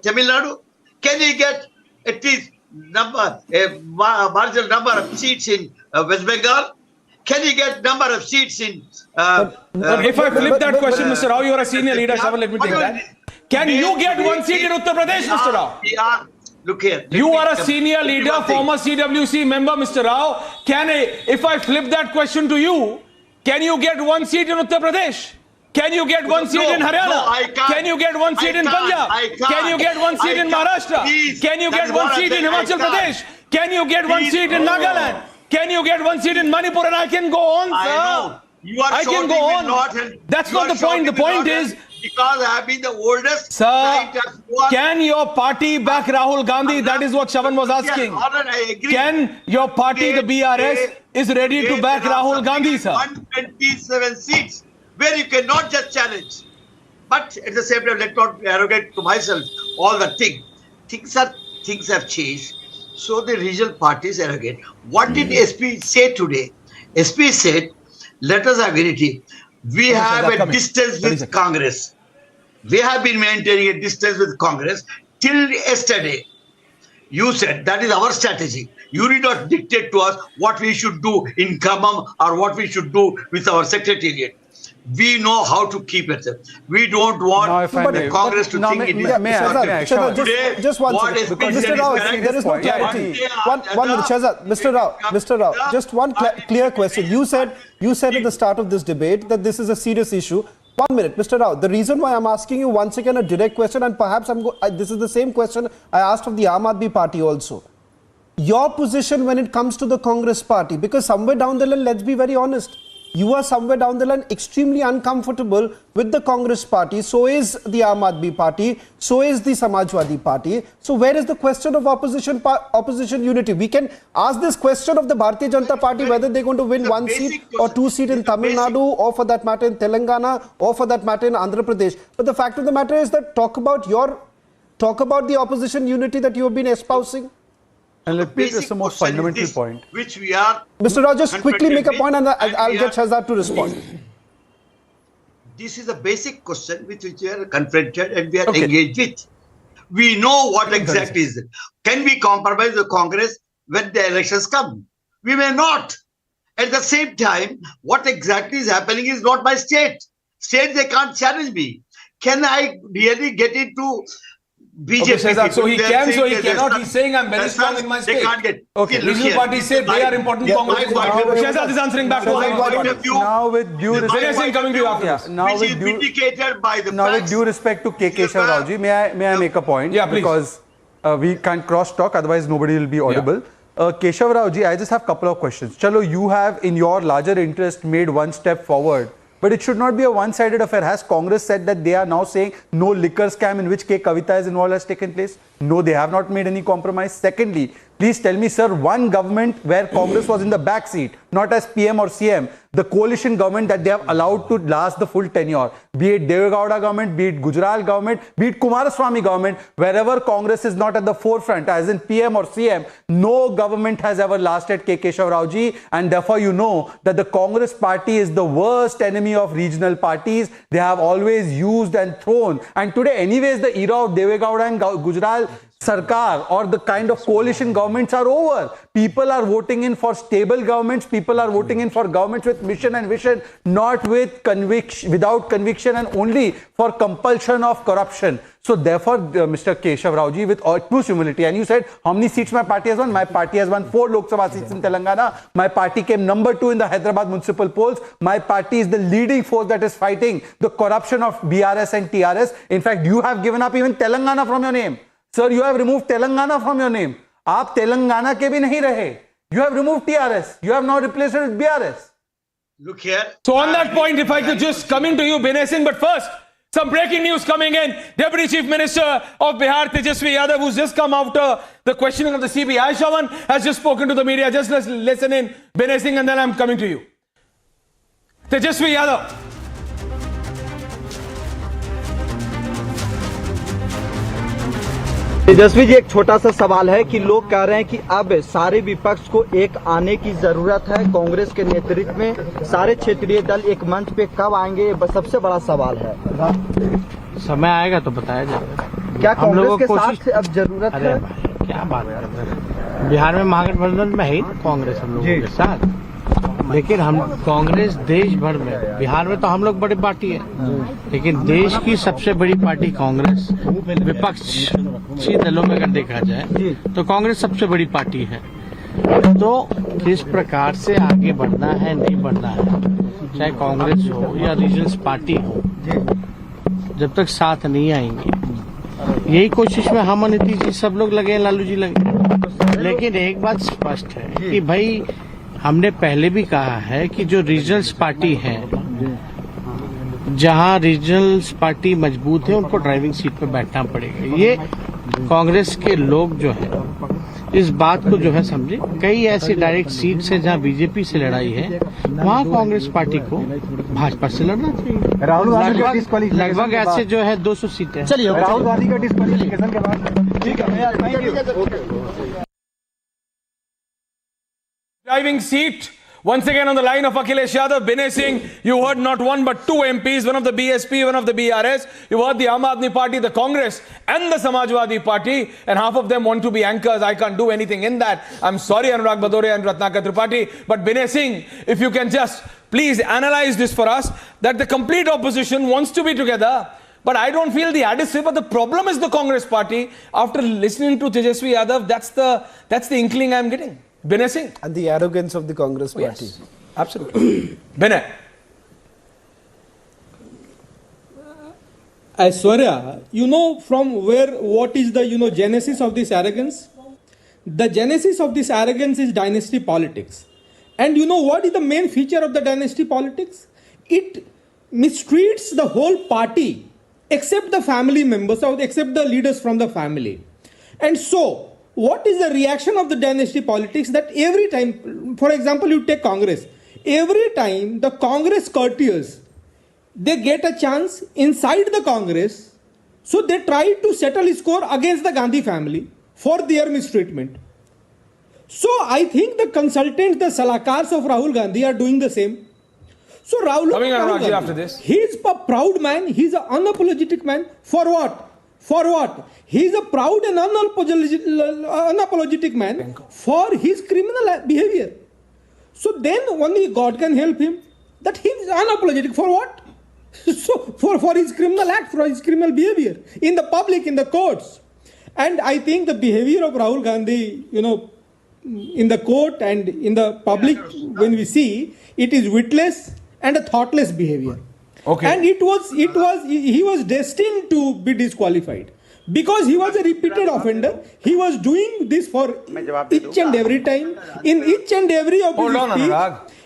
Tamil Nadu? Can he get at least a marginal number of seats in West Bengal? Can he get number of seats in... if I flip that question, Mr. Rao, you are a senior leader, let me take that. Can you get one seat in Uttar Pradesh, Mr. Rao? Look here. You are a senior leader, former CWC member, Mr. Rao. If I flip that question to you, can you get one seat in Uttar Pradesh? Can you get one seat in Haryana? No, I can't. Can you get one seat in Punjab? Can you get one seat in Maharashtra? Please, can you get one seat in Himachal Pradesh? Can you get one seat in Nagaland? Can you get one seat in Manipur? And I can go on, sir. I know. I can go on. That's not the point. The point is... Because I have been the oldest... Sir, can your party back Rahul Gandhi? That is what Shavan was asking. I agree. Can your party, the BRS, is ready to back Rahul Gandhi, sir? 127 seats where you cannot just challenge. But at the same time, let not be arrogant to myself all the thing. Things have changed. So the regional parties are arrogant. What did SP say today? SP said, let us have unity. We have a distance with Congress. We have been maintaining a distance with Congress till yesterday. You said that is our strategy. You did not dictate to us what we should do in Khammam or what we should do with our secretariat. We know how to keep it. We don't want the Congress to think it is. Just one second. Mr. Rao, there is no clarity. One minute, Shahzad. Mr. Rao, just one clear question. You said at the start of this debate that this is a serious issue. 1 minute, Mr. Rao. The reason why I'm asking you once again a direct question, and perhaps this is the same question I asked of the Aam Aadmi Party also. Your position when it comes to the Congress Party, because somewhere down the line, let's be very honest, you are somewhere down the line extremely uncomfortable with the Congress Party. So is the Aam Aadmi Party. So is the Samajwadi Party. So where is the question of opposition unity? We can ask this question of the Bharatiya Janata Party whether they're going to win one seat or two seats in Tamil Nadu, or for that matter in Telangana, or for that matter in Andhra Pradesh. But the fact of the matter is that talk about the opposition unity that you have been espousing. And let me address a more fundamental point. Which we are... Mr. Rao, just quickly make a point and I'll get Shahzad to respond. This is a basic question which we are confronted and we are engaged with. We know what exactly is it. Can we compromise the Congress when the elections come? We may not. At the same time, what exactly is happening is not my state. State, they can't challenge me. Can I really get into... BJP so he can, so he cannot. He's saying I'm very strong in my state. They can't get. Okay, regional parties say they are important. Congress. Shahzad is answering back to now with due respect. Now with vindicated by the now with due respect to Keshav Raoji, may I make a point? Yeah, please. Because we can't cross talk, otherwise nobody will be audible. Keshav Raoji, I just have a couple of questions. Chalo, you have in your larger interest made one step forward. But it should not be a one-sided affair. Has Congress said that they are now saying no liquor scam in which K. Kavita is involved has taken place? No, they have not made any compromise. Secondly, please tell me, sir, one government where Congress was in the back seat, not as PM or CM, the coalition government that they have allowed to last the full tenure, be it Deve Gowda government, be it Gujarat government, be it Kumaraswamy government, wherever Congress is not at the forefront, as in PM or CM, no government has ever lasted, K. Keshav Raoji, and therefore you know that the Congress party is the worst enemy of regional parties. They have always used and thrown. And today, anyways, the era of Deve Gowda and Gujarat Sarkar or the kind of coalition governments are over. People are voting in for stable governments. People are voting in for governments with mission and vision, not with conviction, without conviction and only for compulsion of corruption. So therefore, Mr. Keshav Raoji, with utmost humility, and you said, how many seats my party has won? My party has won 4 Lok Sabha seats in Telangana. My party came number 2 in the Hyderabad municipal polls. My party is the leading force that is fighting the corruption of BRS and TRS. In fact, you have given up even Telangana from your name. Sir, you have removed Telangana from your name. आप Telangana के भी नहीं रहे. You have removed TRS. You have now replaced it with BRS. Look here. So on that point, if I could just come into you, Binay Singh, but first, Some breaking news coming in. Deputy Chief Minister of Bihar, Tejaswi Yadav, who's just come after the questioning of the CBI, Shawan, has just spoken to the media. Just let's listen in, Binay Singh, and then I'm coming to you. Tejaswi Yadav. Tejashwi ji, एक छोटा सा सवाल है कि लोग कह रहे हैं कि अब सारे विपक्ष को एक आने की जरूरत है कांग्रेस के नेतृत्व में, सारे क्षेत्रीय दल एक मंच पे कब आएंगे, ये सबसे बड़ा सवाल है। समय आएगा तो बताया जाएगा। क्या कांग्रेस के साथ अब जरूरत है? क्या बात कर रहे हैं, बिहार में महागठबंधन में है कांग्रेस हम लोगों के साथ, लेकिन हम कांग्रेस देश भर में, बिहार में तो हम लोग बड़ी पार्टी है, लेकिन देश की सबसे बड़ी पार्टी कांग्रेस, विपक्षी दलों में अगर देखा जाए तो कांग्रेस सबसे बड़ी पार्टी है। तो किस प्रकार से आगे बढ़ना है, नहीं बढ़ना है, चाहे कांग्रेस हो या रीजनल पार्टी हो, जब तक साथ नहीं आएंगे, यही कोशिश में हम नीतीश जी सब लोग लगे, लालू जी लगे। लेकिन एक बात स्पष्ट है कि भाई हमने पहले भी कहा है कि जो रीजनल पार्टी है, जहां रीजनल पार्टी मजबूत है, उनको ड्राइविंग सीट पे बैठना पड़ेगा। ये कांग्रेस के लोग जो है इस बात को जो है समझे। कई ऐसी डायरेक्ट सीट्स है जहां बीजेपी से लड़ाई है, वहां कांग्रेस पार्टी को भाजपा से लड़ना चाहिए। राहुल गांधी लगभग ऐसे जो है 200 सीटें। चलिए, राहुल गांधी का डिस्क्वालिफिकेशन के बाद ठीक है। Driving seat. Once again on the line of Akhilesh Yadav, Binay Singh, you heard not one but two MPs, one of the BSP, one of the BRS. You heard the Aam Aadmi Party, the Congress and the Samajwadi Party, and half of them want to be anchors. I can't do anything in that. I'm sorry, Anurag Bhadoria and Ratnakar Tripathi, but Binay Singh, if you can just please analyze this for us, that the complete opposition wants to be together, but I don't feel the adhesive, but the problem is the Congress Party. After listening to Tejaswi Yadav, that's the inkling I'm getting. Binay Singh. And the arrogance of the Congress Party. Yes, absolutely. Binay. Aishwarya, you know from what is the, genesis of this arrogance? The genesis of this arrogance is dynasty politics. And you know what is the main feature of the dynasty politics? It mistreats the whole party except the family members, or except the leaders from the family. And so, what is the reaction of the dynasty politics? That every time, for example, you take Congress, every time the Congress courtiers, they get a chance inside the Congress, so they try to settle a score against the Gandhi family for their mistreatment. So I think the consultants, the salakars of Rahul Gandhi are doing the same. So Rahul Gandhi, after this, he is a proud man, he is an unapologetic man. For what? For what? He is a proud and unapologetic man for his criminal behavior. So then only God can help him. That he is unapologetic for what? So for his criminal act, for his criminal behavior in the public, in the courts. And I think the behavior of Rahul Gandhi, in the court and in the public, when we see, it is witless and a thoughtless behavior. Okay. And he was destined to be disqualified because he was a repeated offender. He was doing this for each and every time. In each and every of his speech,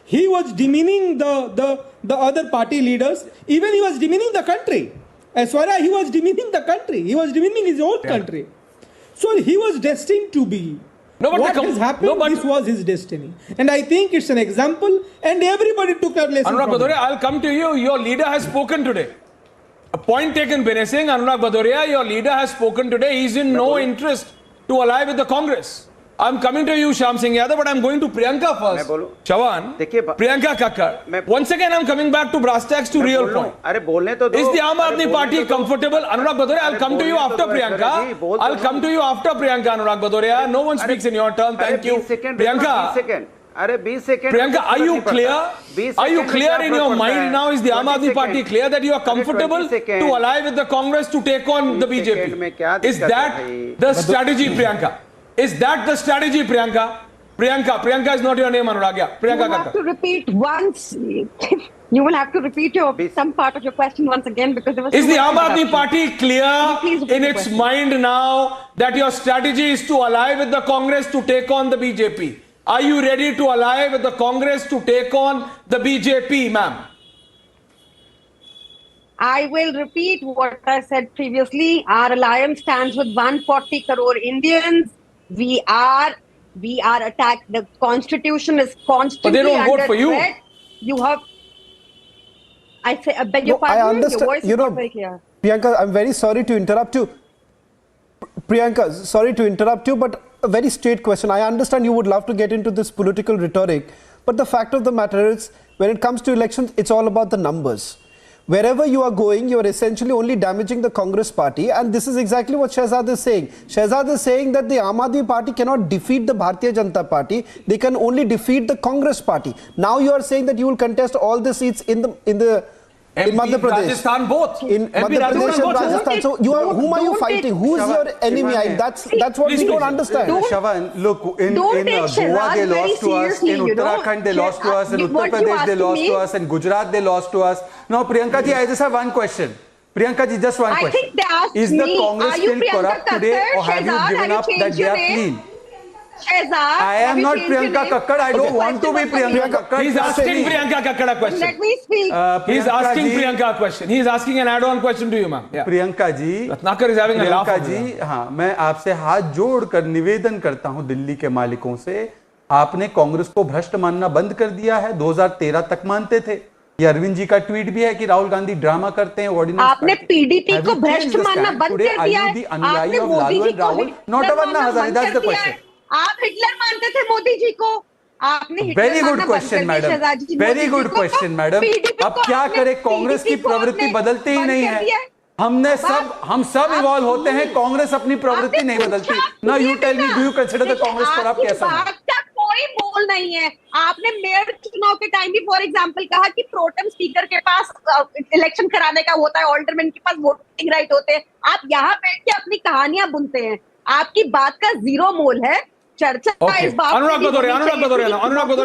he was demeaning the other party leaders. Even he was demeaning the country. As far as he was demeaning the country, he was demeaning his own country. So he was destined to be. What has happened, this was his destiny. And I think it's an example, and everybody took that lesson. Anurag Bhadoria, I'll come to you. Your leader has spoken today. A point taken, Binay Singh. Anurag Bhadoria, your leader has spoken today. He's in no interest to ally with the Congress. I'm coming to you, Shyam Singh Yadav, but I'm going to Priyanka first. Chavan, Priyanka Kakkar. Once again, I'm coming back to brass tacks to real point. Is the Aam Aadmi Party comfortable? Anurag Bhadoria, I'll come to you after Priyanka. I'll come to you after Priyanka, Anurag Bhadoria. No one speaks in your turn. Thank you. Priyanka. Priyanka, are you clear? Are you clear in your mind now? Is the Aam Aadmi Party clear that you are comfortable to ally with the Congress to take on the BJP? Is that the strategy, Priyanka? Is that the strategy, Priyanka? Priyanka is not your name, Anurag. Priyanka You have to repeat once. You will have to repeat some part of your question once again because there was. Is the Aam Aadmi Party clear in its mind now that your strategy is to ally with the Congress to take on the BJP? Are you ready to ally with the Congress to take on the BJP, ma'am? I will repeat what I said previously. Our alliance stands with 140 crore Indians. We are attacked. The constitution is constantly But they don't vote under for you. threat. You have. I say, I beg your pardon. I understand. Your voice is not very clear. Priyanka, I'm very sorry to interrupt you. Priyanka, sorry to interrupt you, but a very straight question. I understand you would love to get into this political rhetoric, but the fact of the matter is, when it comes to elections, it's all about the numbers. Wherever you are going, you are essentially only damaging the Congress party, and this is exactly what Shehzad is saying. Shehzad is saying that the Aam Aadmi Party cannot defeat the Bharatiya Janata Party; they can only defeat the Congress Party. Now you are saying that you will contest all the seats in Madhya Pradesh, Rajasthan, both. In Madhya Pradesh and Rajasthan. So whom are you fighting? Who is your enemy? That's what we don't understand. Shavan, look, in Goa they lost to us, in Uttarakhand they lost to us, in Uttar Pradesh they lost to us, in Gujarat they lost to us. Now, Priyanka ji, I just have one question. Priyanka ji, just one question. I think they asked is me, the Congress are you still Priyanka corrupt today, or have you given up that they are clean? Shehzad, I am not Priyanka Kakkad. I don't want to be Priyanka Kakkad. He's asking Priyanka Kakkad a question. Let me speak. He's asking Priyanka a question. He's asking an add-on question to you, ma'am. Yeah. Priyanka ji, Ratnakar is having a laugh. Priyanka ji, हाँ, मैं आपसे हाथ जोड़कर निवेदन करता हूं दिल्ली के मालिकों से, आपने कांग्रेस को भ्रष्ट मानना बंद कर दिया है। 2013 तक मानते थे। ये अरविंद जी का ट्वीट भी है कि राहुल गांधी ड्रामा करते हैं। आपने पीडीपी को भ्रष्ट मानना बंद कर दिया है। आपने मोदी जी को not Anna Hazare, that's the question. आप हिटलर मानते थे मोदी जी को, आपने very good question madam, very good question madam. अब क्या करें, कांग्रेस की प्रवृत्ति बदलती ही नहीं है। हम सब इवॉल्व होते हैं, कांग्रेस अपनी प्रवृत्ति नहीं बदलती। Now you tell me, do you consider the Congress पर आप कैसा है? कोई बोल नहीं है। आपने मेयर चुनाव के टाइम भी फॉर एग्जांपल कहा कि प्रोटेम स्पीकर के पास इलेक्शन कराने का होता है, ऑल्डरमैन के पास वोटिंग राइट होते हैं। आप यहाँ बैठ के अपनी कहानियां बुनते हैं। आपकी बात का जीरो मोल है। चर्चा इस बात Anurag Bhadoria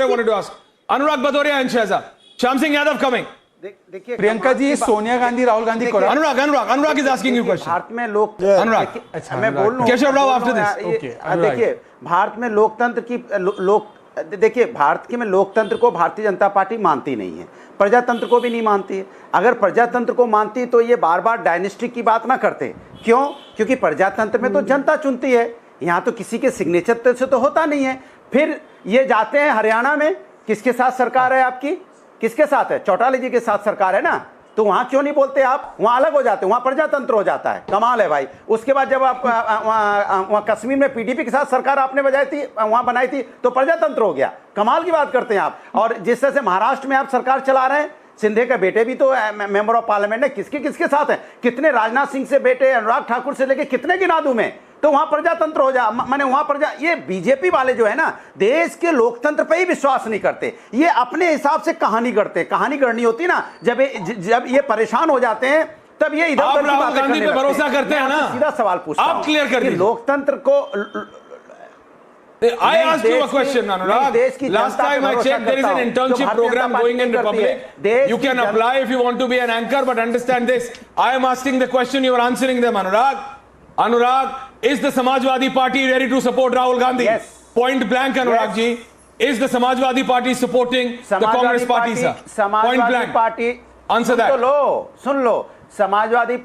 wanted to ask. Anurag Bhadoria and Shehzad. Shyam Singh Yadav coming. देखिए प्रियंका जी, सोनिया गांधी राहुल गांधी को Anurag is asking you question. Bharat में लोग मैं बोल रहा हूं केशव राव आफ्टर दिस। देखिए भारत में लोकतंत्र की देखिए भारत के में लोकतंत्र को भारतीय जनता पार्टी मानती नहीं है, प्रजातंत्र को भी नहीं मानती है। अगर प्रजातंत्र को मानती तो ये बार बार डायनेस्टी की बात ना करते। क्यों? क्योंकि प्रजातंत्र में तो जनता चुनती है, यहाँ तो किसी के सिग्नेचर से तो होता नहीं है। फिर ये जाते हैं हरियाणा में, किसके साथ सरकार है आपकी? किसके साथ है? चौटाला जी के साथ सरकार है ना, तो वहां क्यों नहीं बोलते आप? वहां अलग हो जाते, वहां प्रजातंत्र हो जाता है। कमाल है भाई। उसके बाद जब आप वहां कश्मीर में पीडीपी के साथ सरकार आपने वहां बनाई थी तो प्रजातंत्र हो गया। कमाल की बात करते हैं आप। और जिस तरह से महाराष्ट्र में आप सरकार चला रहे हैं, सिंधे के बेटे भी तो मेंबर ऑफ पार्लियामेंट है, किसके साथ है? कितने? राजनाथ सिंह से बेटे, अनुराग ठाकुर से लेके कितने गिना दूं मैं? तो वहां प्रजातंत्र हो जा, माने वहां ये बीजेपी वाले जो है ना, देश के लोकतंत्र पे ही विश्वास नहीं करते। ये अपने हिसाब से कहानी करते। कहानी करनी होती ना, जब ये परेशान हो जाते हैं तब ये इधर उधर की बातें करने लगते हैं। भरोसा करते हैं ना? सीधा सवाल पूछता हूं, आप क्लियर कर दीजिए। लोकतंत्र को I asked you a question, Anurag. Last time I checked, there is an internship program going in Republic. You can apply if you want to be an anchor, but understand this. I am asking the question, you are answering them, Anurag. Anurag, is the Samajwadi Party ready to support Rahul Gandhi? Yes. Point blank, Anurag ji. Is the Samajwadi Party supporting the Congress Party, sir? Point blank. Party. Answer that. Soon low. Samajwadi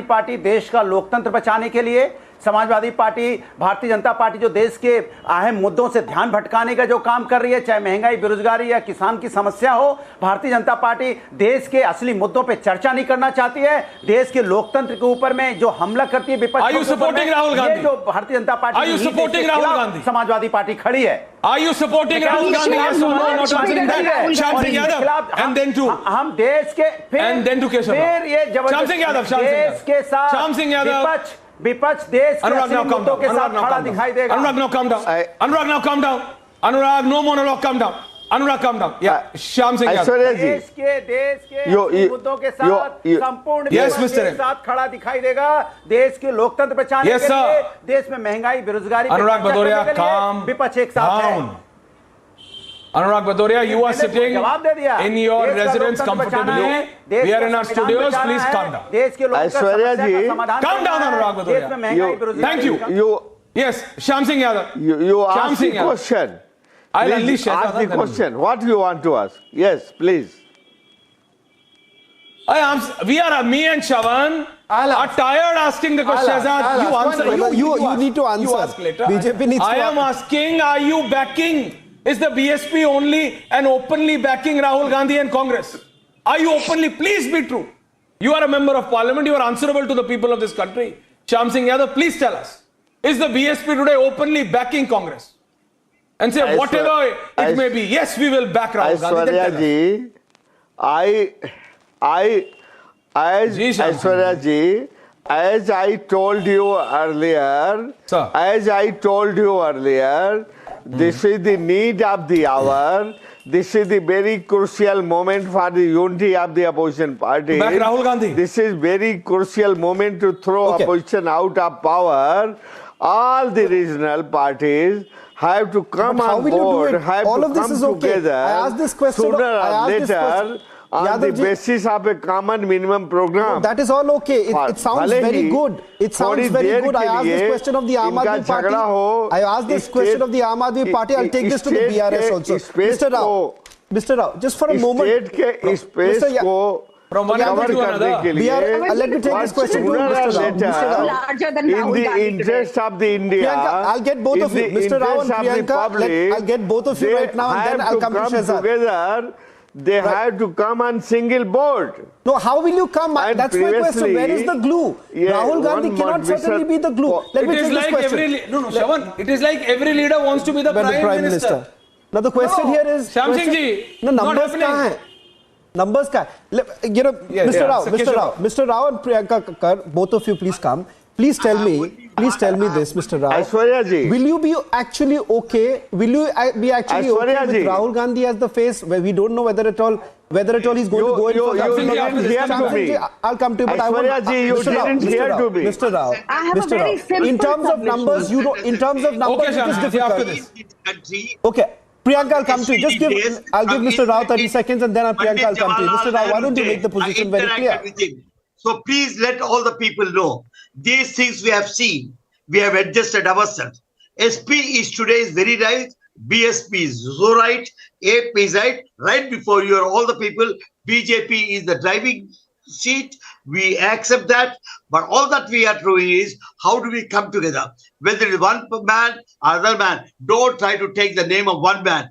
party देश का लोकतंत्र बचाने के लिए, Samajwadi party, Bharatiya Janata party जो देश के अहम मुद्दों से ध्यान भटकाने का जो काम कर रही है, चाहे महंगाई, बेरोजगारी या किसान की समस्या हो, भारतीय जनता पार्टी देश के असली मुद्दों पे चर्चा नहीं करना चाहती है। देश के लोकतंत्र के ऊपर में जो हमला करती है विपक्ष, Are you supporting Rahul Gandhi? जो Bharatiya Janata party, Are you supporting Rahul Gandhi? Samajwadi party खड़ी है। Are you supporting Rahul Gandhi? Yes or no? Not answering that. Shyam Singh Yadav. And then to हम देश के and then to Keshav. फिर ये Shyam Singh Yadav. देश के साथ Shyam Singh Yadav. विपक्ष देश के मुद्दों के साथ खड़ा दिखाई देगा। Anurag, now calm down. Anurag, now calm down. Anurag, no monologue, calm down. Anurag, calm down. Yeah, Shyam Singh Yadav. देश के मुद्दों के साथ संपूर्ण के साथ खड़ा दिखाई देगा। देश के लोकतंत्र बचाने के लिए, देश में महंगाई, बेरोजगारी, Anurag Bhadoria, calm विपक्ष एक साथ है। Anurag Bhadoria, you are sitting in your residence comfortably. We are in our studios. Please calm down. Aishwarya ji, calm down, Anurag Bhadoria. Thank you. Yes, Shyam Singh Yadav. You ask the question. I'll unleash ask the question. What do you want to ask? Yes, please. We are, me and Shawan are tired asking the question. Shehzad, you answer. You need to answer. You ask later. BJP needs I am asking, are you backing? Is the BSP only and openly backing Rahul Gandhi and Congress? Are you openly? Please be true. You are a member of parliament. You are answerable to the people of this country. Shyam Singh Yadav, please tell us. Is the BSP today openly backing Congress? And say whatever it may be. Yes, we will back Rahul Gandhi. Aishwarya ji, as I told you earlier, this is the need of the hour. This is the very crucial moment for the unity of the opposition party. Back Rahul Gandhi. This is very crucial moment to throw opposition out of power. All the regional parties have to come on board, have all to of this come is okay. together I asked this question sooner or later on the basis of a common minimum program. No, that is all okay. It sounds very good. It sounds very good. I asked this question of the Aam Aadmi Party. I asked this question of the Aam Aadmi Party. I'll take this to the BRS also. Mr. Rao, just for a moment. From one angle to another. Let me take this question to Mr. Rao. Larger than in the interest of the India. Priyanka, I'll get both of you. Mr. Rao and Priyanka, I'll get both of you right now and then I'll come to Shehzad. Together, they have to come on single board. No, how will you come? That's my question. Where is the glue? Rahul Gandhi cannot certainly be the glue. Let me take this question. Shawan, it is like every leader wants to be the Prime Minister. Now the question here is... Shyam Singh ji, no, numbers kahan hai? Numbers ka? You know, Mr. Rao and Priyanka, both of you please come. Please tell me this, Mr. Rao. Aishwarya ji. Will you be actually okay? Will you be actually okay with Rahul Gandhi as the face? Where we don't know whether at all he's going to go in for that. I'll come to you, but Aishwarya ji, you didn't hear to me. Mr. Rao, in terms of numbers, it is difficult. Okay. Priyanka, I'll come to you. I'll give Mr. Rao 30 seconds and then Priyanka, I'll come to you. Mr. Rao, why don't you make the position very clear? So please let all the people know. These things we have seen. We have adjusted ourselves. SP is today is very right. BSP is so right. AP is right. Right before you are all the people. BJP is the driving seat. We accept that. But all that we are doing is how do we come together? Whether it is one man or other man, don't try to take the name of one man.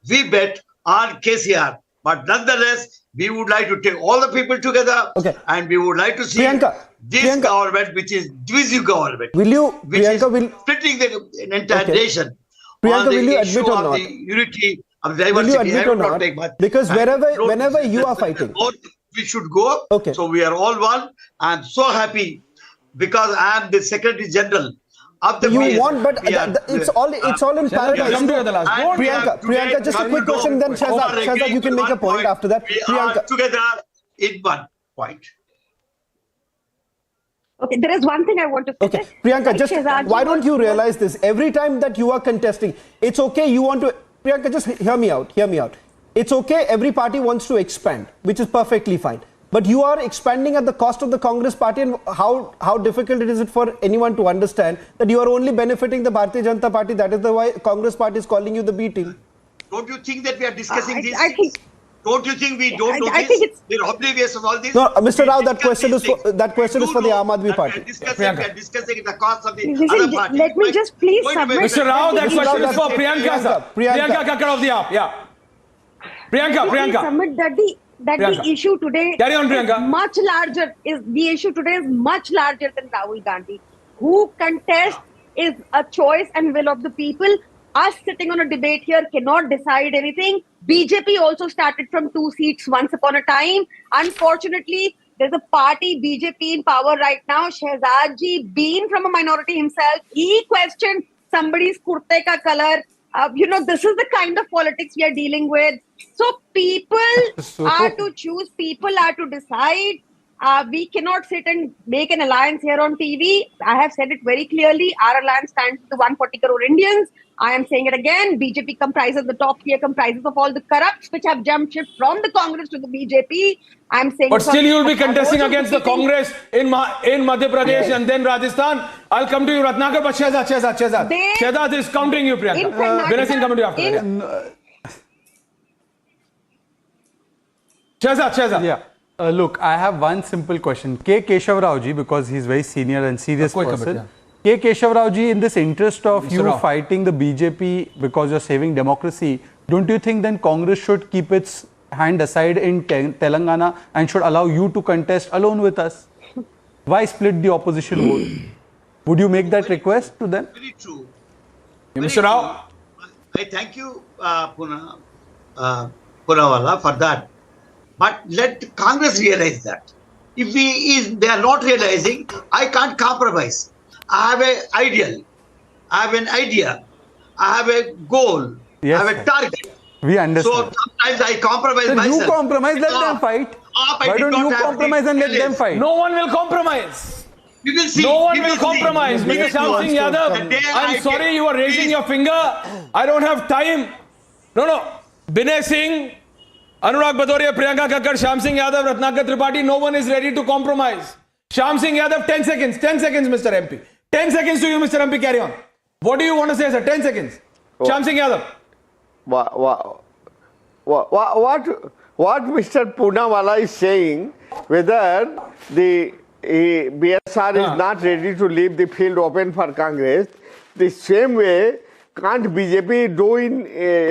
We bet on KCR. But nonetheless, we would like to take all the people together and we would like to see this government, which is divisive government, splitting the entire nation. Priyanka, will you admit or not? The unity of diversity. Will you admit or not? Because whenever you are fighting, we should go. So we are all one. I am so happy because I am the Secretary General of the BSP. Want, but it's all in paradise. Priyanka, just a quick question, then Shehzad, you can make a point after that. We are together in one point. Okay, there is one thing I want to say. Okay, Priyanka, why don't you realize this? Every time that you are contesting, it's okay, you want to... Priyanka, just hear me out. It's okay, every party wants to expand, which is perfectly fine. But you are expanding at the cost of the Congress party, and how difficult it is for anyone to understand that you are only benefiting the Bharatiya Janata Party. That is the why Congress party is calling you the B team. Don't you think that we are discussing this? I think... Don't you think we don't know this? We're oblivious of all this. No, Mr. Rao, that question is for the Aam Aadmi Party. We are discussing the cost of the other party. Let me just please submit. Mr. Rao, that question is for Priyanka, sir. Priyanka Kakkar of the Aap, yeah. Priyanka. Submit that the issue today is much larger. The issue today is much larger than Rahul Gandhi. Who contests is a choice and will of the people. Us sitting on a debate here cannot decide anything. BJP also started from 2 seats once upon a time. Unfortunately, there's a party, BJP, in power right now. Shehzad ji, being from a minority himself, he questioned somebody's kurte ka color. This is the kind of politics we are dealing with. So people are to choose, people are to decide. We cannot sit and make an alliance here on TV. I have said it very clearly. Our alliance stands with the 140 crore Indians. I am saying it again. BJP comprises the top tier, comprises of all the corrupts which have jumped ship from the Congress to the BJP. I am saying. But still, you will be contesting against the Congress in Madhya Pradesh and then Rajasthan. I'll come to you, Ratnakar, but Shehzad is countering you, Priyanka. Vinay Singh coming to you after. Shehzad. Yeah. Look, I have one simple question. K. Keshav Rao ji, because he's very senior and serious person. K. Keshav Rao ji, in this interest of you fighting the BJP because you're saving democracy, don't you think then Congress should keep its hand aside in Telangana and should allow you to contest alone with us? Why split the opposition vote? Would you make that request to them? Very true. Mr. Rao? I thank you, Punawala, for that. But let Congress realize that. If they are not realizing, I can't compromise. I have an ideal. I have an idea. I have a goal. Yes, I have a target. We understand. So sometimes I compromise myself. You compromise, let them fight. Why don't you compromise and let them fight? No one will compromise. You will see. No one will compromise. Mr. Shyam Singh Yadav, I'm sorry you are raising your finger. I don't have time. No. Binay Singh, Anurag Bhadoria, Priyanka Kakkar, Shyam Singh Yadav, Ratnakar Tripathi, no one is ready to compromise. Shyam Singh Yadav, 10 seconds. 10 seconds, Mr. MP. 10 seconds to you, Mr. MP. Carry on. What do you want to say, sir? 10 seconds. Shyam Singh Yadav. What Mr. Poonawala is saying, whether the BSR is not ready to leave the field open for Congress, the same way can't BJP do in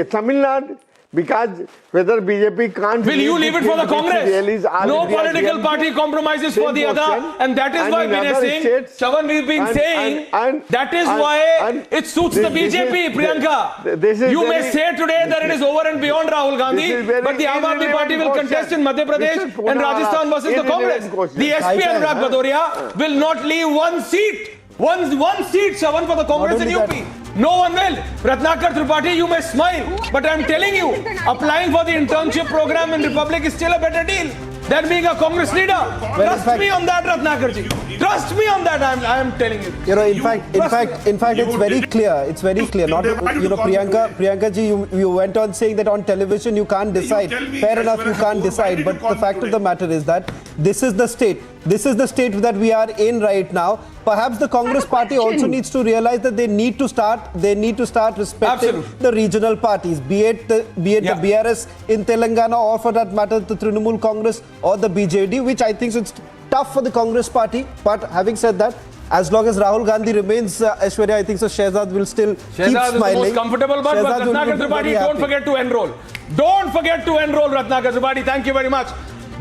Tamil Nadu? Because whether BJP can't... Will you leave it for the Congress? No political party compromises for the other, and that is why Binay Singh, Chavan, we've been saying, that is why it suits the BJP, Priyanka. You may say today that it is over and beyond Rahul Gandhi, but the Aam Aadmi Party will contest in Madhya Pradesh and Rajasthan versus the Congress. The SP Anurag Bhadoria will not leave one seat. One seat, Chavan, for the Congress in UP. No one will. Ratnakar Tripathi, you may smile, but I'm telling you, applying for the internship program in Republic is still a better deal than being a Congress leader. Trust me on that, Ratnakarji. Trust me on that. I am telling you. You know, in fact, it's very clear. It's very clear. Not, Priyanka ji, you went on saying that on television you can't decide. Fair enough, you can't decide. But the fact of the matter is that this is the state. This is the state that we are in right now. Perhaps the Congress party also needs to realize that they need to start respecting the regional parties, be it the BRS in Telangana, or for that matter the Trinamool Congress or the BJD, which I think is tough for the Congress party. But having said that, as long as Rahul Gandhi remains, Aishwarya, I think so Shehzad will still keep smiling. Shehzad is the most comfortable, but Ratnakar Tripathi, don't forget to enroll. Don't forget to enroll, Ratnakar Tripathi. Thank you very much.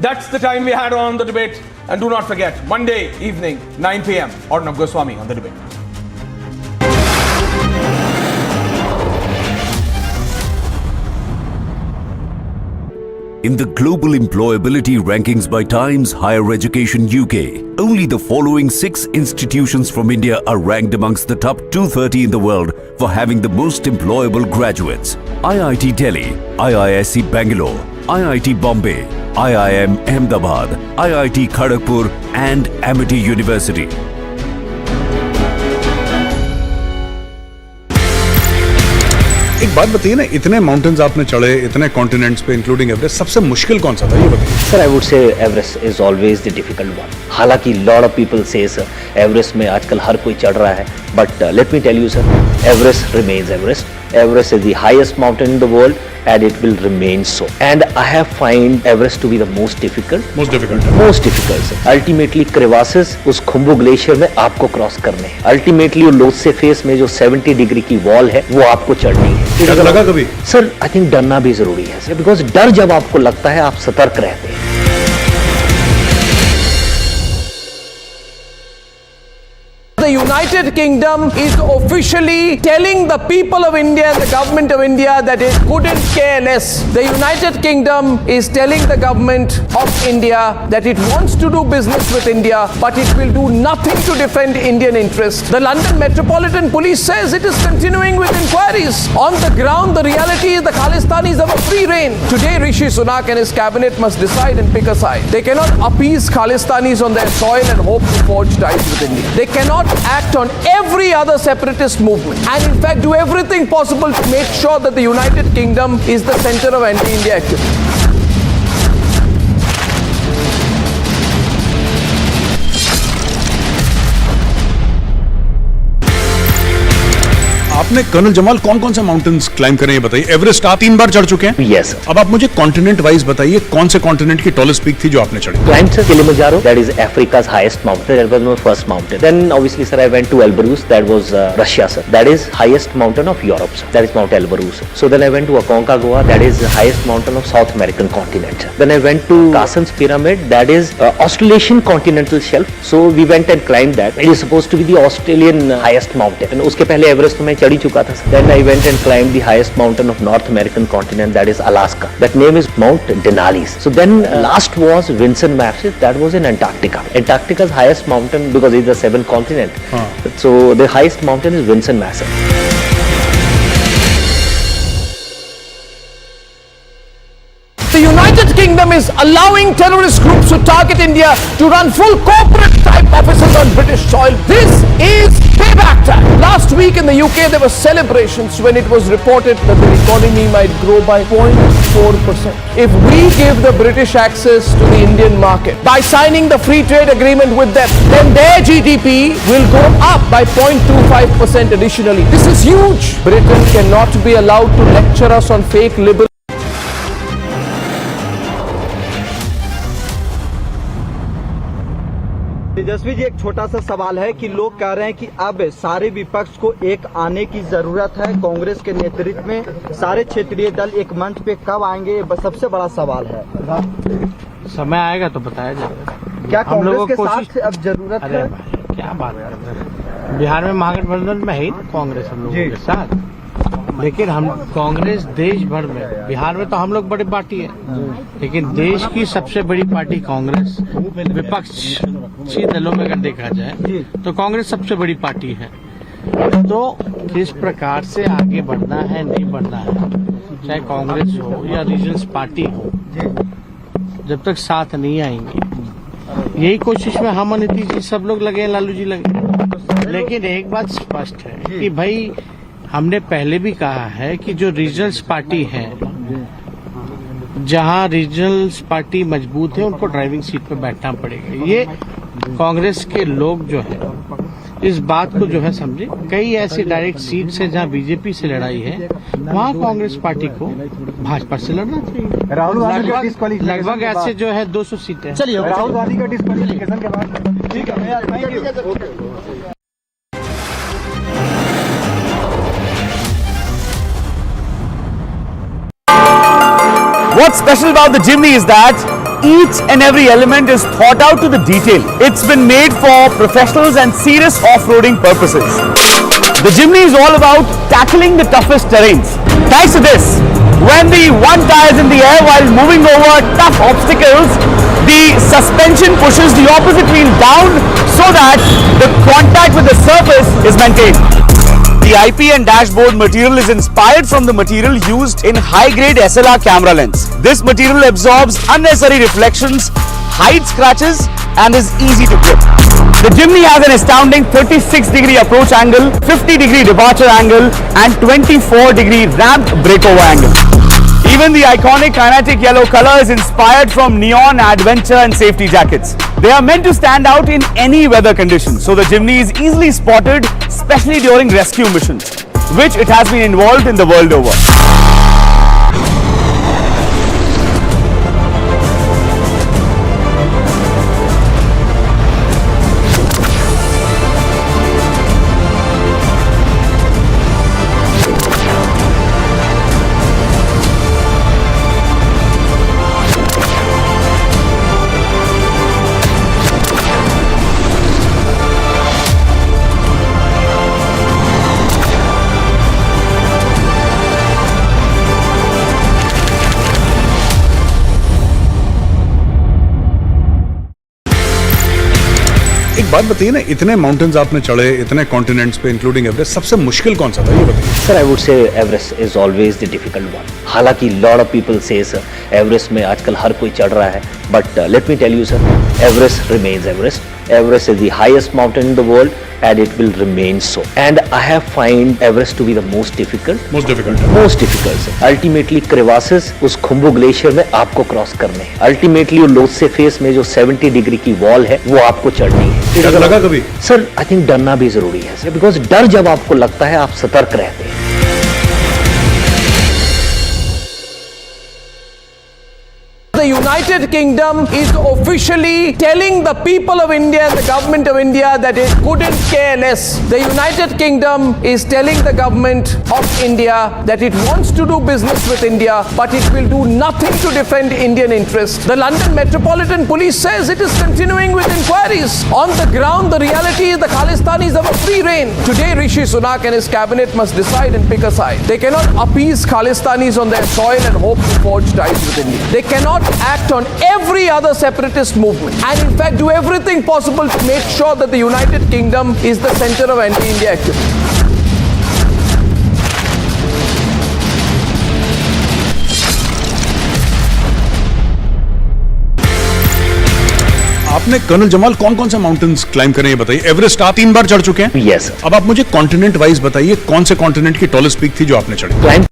That's the time we had on the debate. And do not forget, Monday evening, 9 p.m, Arnab Goswami on the debate. In the global employability rankings by Times Higher Education UK, only the following 6 institutions from India are ranked amongst the top 230 in the world for having the most employable graduates. IIT Delhi, IISc Bangalore, IIT Bombay, IIM Ahmedabad, IIT Kharagpur and Amity University. एक बात बताइए ना, इतने mountains आपने चढ़े, इतने continents पे including Everest, सबसे मुश्किल कौन सा था ये बताइए? Sir, I would say Everest is always the difficult one. हालांकि lot of people say sir, Everest में आजकल हर कोई चढ़ रहा है, but let me tell you sir, Everest remains Everest. Everest is the highest mountain in the world and it will remain so. And I have find Everest to be the most difficult. Most difficult. Most difficult sir. Ultimately crevasses उस Khumbu glacier में आपको cross करने हैं. Ultimately वो Lhotse face में जो 70 degree की wall है वो आपको चढ़नी है. डर लगा कभी? सर आई थिंक डरना भी जरूरी है सर, बिकॉज डर जब आपको लगता है आप सतर्क रहते हैं. The United Kingdom is officially telling the people of India and the government of India that it couldn't care less. The United Kingdom is telling the government of India that it wants to do business with India, but it will do nothing to defend Indian interests. The London Metropolitan Police says it is continuing with inquiries. On the ground, the reality is the Khalistanis have a free rein. Today, Rishi Sunak and his cabinet must decide and pick a side. They cannot appease Khalistanis on their soil and hope to forge ties with India. They cannot act on every other separatist movement and in fact do everything possible to make sure that the United Kingdom is the center of anti-India activity. आपने colonel Jamal कौन कौन से mountains climb करे बताइए। Everest आप 3 बार चढ़ चुके हैं? यस। अब आप मुझे कॉन्टिनेंट वाइज बताइए कौन से कॉन्टिनेंट की टॉलेस्ट पीक थी जो आपने चढ़ी? Climbed sir Kilimanjaro, that is Africa's highest mountain. That was my first mountain. Then obviously sir I went to Elbrus, that was Russia sir. That is highest mountain of Europe sir. That is Mount Elbrus. So then I went to Aconcagua, that is the highest mountain of South American continent sir. Then I went to Carsten's Pyramid, that is Australasian continental shelf. So we went and climbed that. It is supposed to be the Australian highest mountain. And उसके पहले Everest में चढ़ी चुका था sir. Then I went and climbed the highest mountain of North American continent, that is Alaska. That name is Mount Denali. So then last was Vinson Massif, that was in Antarctica. Antarctica's highest mountain, because it's the 7th continent. So the highest mountain is Vinson Massif. The United Kingdom is allowing terrorist groups to target India to run full corporate type offices on British soil. This is payback time. Last week in the UK there were celebrations when it was reported that the economy might grow by 0.4%. If we give the British access to the Indian market by signing the free trade agreement with them, then their GDP will go up by 0.25% additionally. This is huge. Britain cannot be allowed to lecture us on fake liberal. Tejashwi ji, एक छोटा सा सवाल है कि लोग कह रहे हैं कि अब सारे विपक्ष को एक आने की जरूरत है। कांग्रेस के नेतृत्व में सारे क्षेत्रीय दल एक मंच पे कब आएंगे, बस सबसे बड़ा सवाल है। समय आएगा तो बताया जाएगा। क्या कांग्रेस के साथ अब जरूरत है? क्या बात कर रहे हैं, बिहार में महागठबंधन में है कांग्रेस हम लोगों के साथ, लेकिन हम कांग्रेस देश भर में, बिहार में तो हम लोग बड़ी पार्टी है, लेकिन देश की सबसे बड़ी पार्टी कांग्रेस, विपक्षी दलों में अगर देखा जाए तो कांग्रेस सबसे बड़ी पार्टी है। तो किस प्रकार से आगे बढ़ना है, नहीं बढ़ना है, चाहे कांग्रेस हो या रीजनल पार्टी हो, जब तक साथ नहीं आएंगे, यही कोशिश में हम नीतीश जी सब लोग लगे, लालू जी लगे। लेकिन एक बात स्पष्ट है कि भाई हमने पहले भी कहा है कि जो रीजनल पार्टी है, जहां रीजनल पार्टी मजबूत है, उनको ड्राइविंग सीट पे बैठना पड़ेगा। ये कांग्रेस के लोग जो है इस बात को जो है समझे। कई ऐसी डायरेक्ट सीट से जहां बीजेपी से लड़ाई है, वहां कांग्रेस पार्टी को भाजपा से लड़ना चाहिए। राहुल गांधी लगभग ऐसे जो है 200 सीटें। चलिए, राहुल गांधी का डिस्क्वालिफिकेशन के बाद ठीक है, thank you. What's special about the Jimny is that each and every element is thought out to the detail. It's been made for professionals and serious off-roading purposes. The Jimny is all about tackling the toughest terrains. Thanks to this, when the one tire is in the air while moving over tough obstacles, the suspension pushes the opposite wheel down so that the contact with the surface is maintained. The IP and dashboard material is inspired from the material used in high-grade SLR camera lens. This material absorbs unnecessary reflections, hides scratches, and is easy to grip. The Jimny has an astounding 36-degree approach angle, 50-degree departure angle, and 24-degree ramped breakover angle. Even the iconic kinetic yellow color is inspired from neon, adventure, and safety jackets. They are meant to stand out in any weather conditions, so the Jimny is easily spotted, especially during rescue missions, which it has been involved in the world over. एक बात बताइए ना, इतने mountains आपने चढ़े, इतने continents पे including Everest, सबसे मुश्किल कौन सा था ये बताइए। Sir I would say Everest is always the difficult one. हालांकि lot of people says Everest में आजकल हर कोई चढ़ रहा है, but let me tell you sir, Everest remains Everest. Everest is the highest mountain in the world. and it will remain so. And I have find Everest to be the most difficult. Most difficult. Most difficult. Ultimately, crevasses उस Khumbu glacier में आपको cross करने हैं. Ultimately, वो Lhotse face में जो 70 degree की wall है, वो आपको चढ़नी है. डर लगा कभी? सर, आई थिंक डरना भी जरूरी है, बिकॉज डर जब आपको लगता है, आप सतर्क रहते हैं. The United Kingdom is officially telling the people of India and the government of India that it couldn't care less. The United Kingdom is telling the government of India that it wants to do business with India, but it will do nothing to defend Indian interests. The London Metropolitan Police says it is continuing with inquiries. On the ground, the reality is the Khalistanis have a free rein. Today, Rishi Sunak and his cabinet must decide and pick a side. They cannot appease Khalistanis on their soil and hope to forge ties with India. They cannot act on every other separatist movement and in fact do everything possible to make sure that the United Kingdom is the center of anti-India activity. आपने colonel Jamal कौन कौन से mountains climb करे ये बताइए. Everest आप 3 बार चढ़ चुके हैं. यस. अब आप मुझे कॉन्टिनेंट वाइज बताइए कौन से कॉन्टिनेंट की टॉलेस्ट पीक थी जो आपने चढ़ी. क्लाइम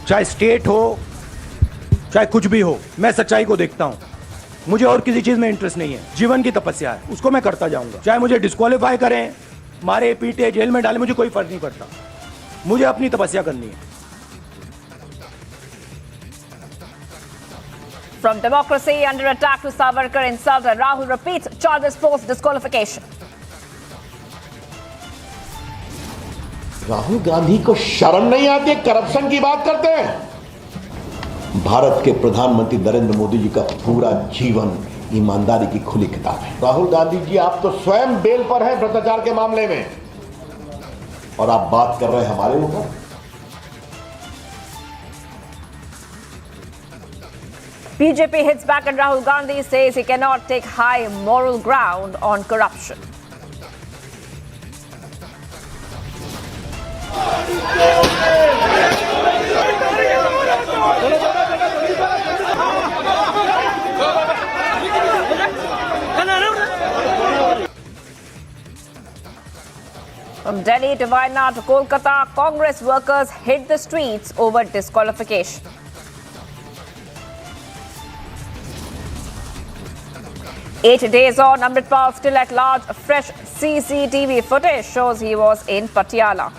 चाहे स्टेट हो चाहे कुछ भी हो, मैं सच्चाई को देखता हूं. मुझे और किसी चीज में इंटरेस्ट नहीं है. जीवन की तपस्या है, उसको मैं करता जाऊंगा. चाहे मुझे डिस्क्वालीफाई करें, मारे पीटे, जेल में डाले, मुझे कोई फर्क नहीं पड़ता. मुझे अपनी तपस्या करनी है. From democracy under attack to Savarkar insult, Rahul repeats charges post disqualification. Rahul Gandhi को शर्म नहीं आती, करप्शन की बात करते हैं. भारत के प्रधानमंत्री नरेंद्र मोदी जी का पूरा जीवन ईमानदारी की खुली किताब है. राहुल गांधी जी, आप तो स्वयं बेल पर हैं भ्रष्टाचार के मामले में, और आप बात कर रहे हैं हमारे ऊपर. BJP hits back at Rahul Gandhi, says he cannot take high moral ground on corruption. From Delhi to Wayanad to Kolkata, Congress workers hit the streets over disqualification. Eight days on, Amritpal still at large. Fresh CCTV footage shows he was in Patiala.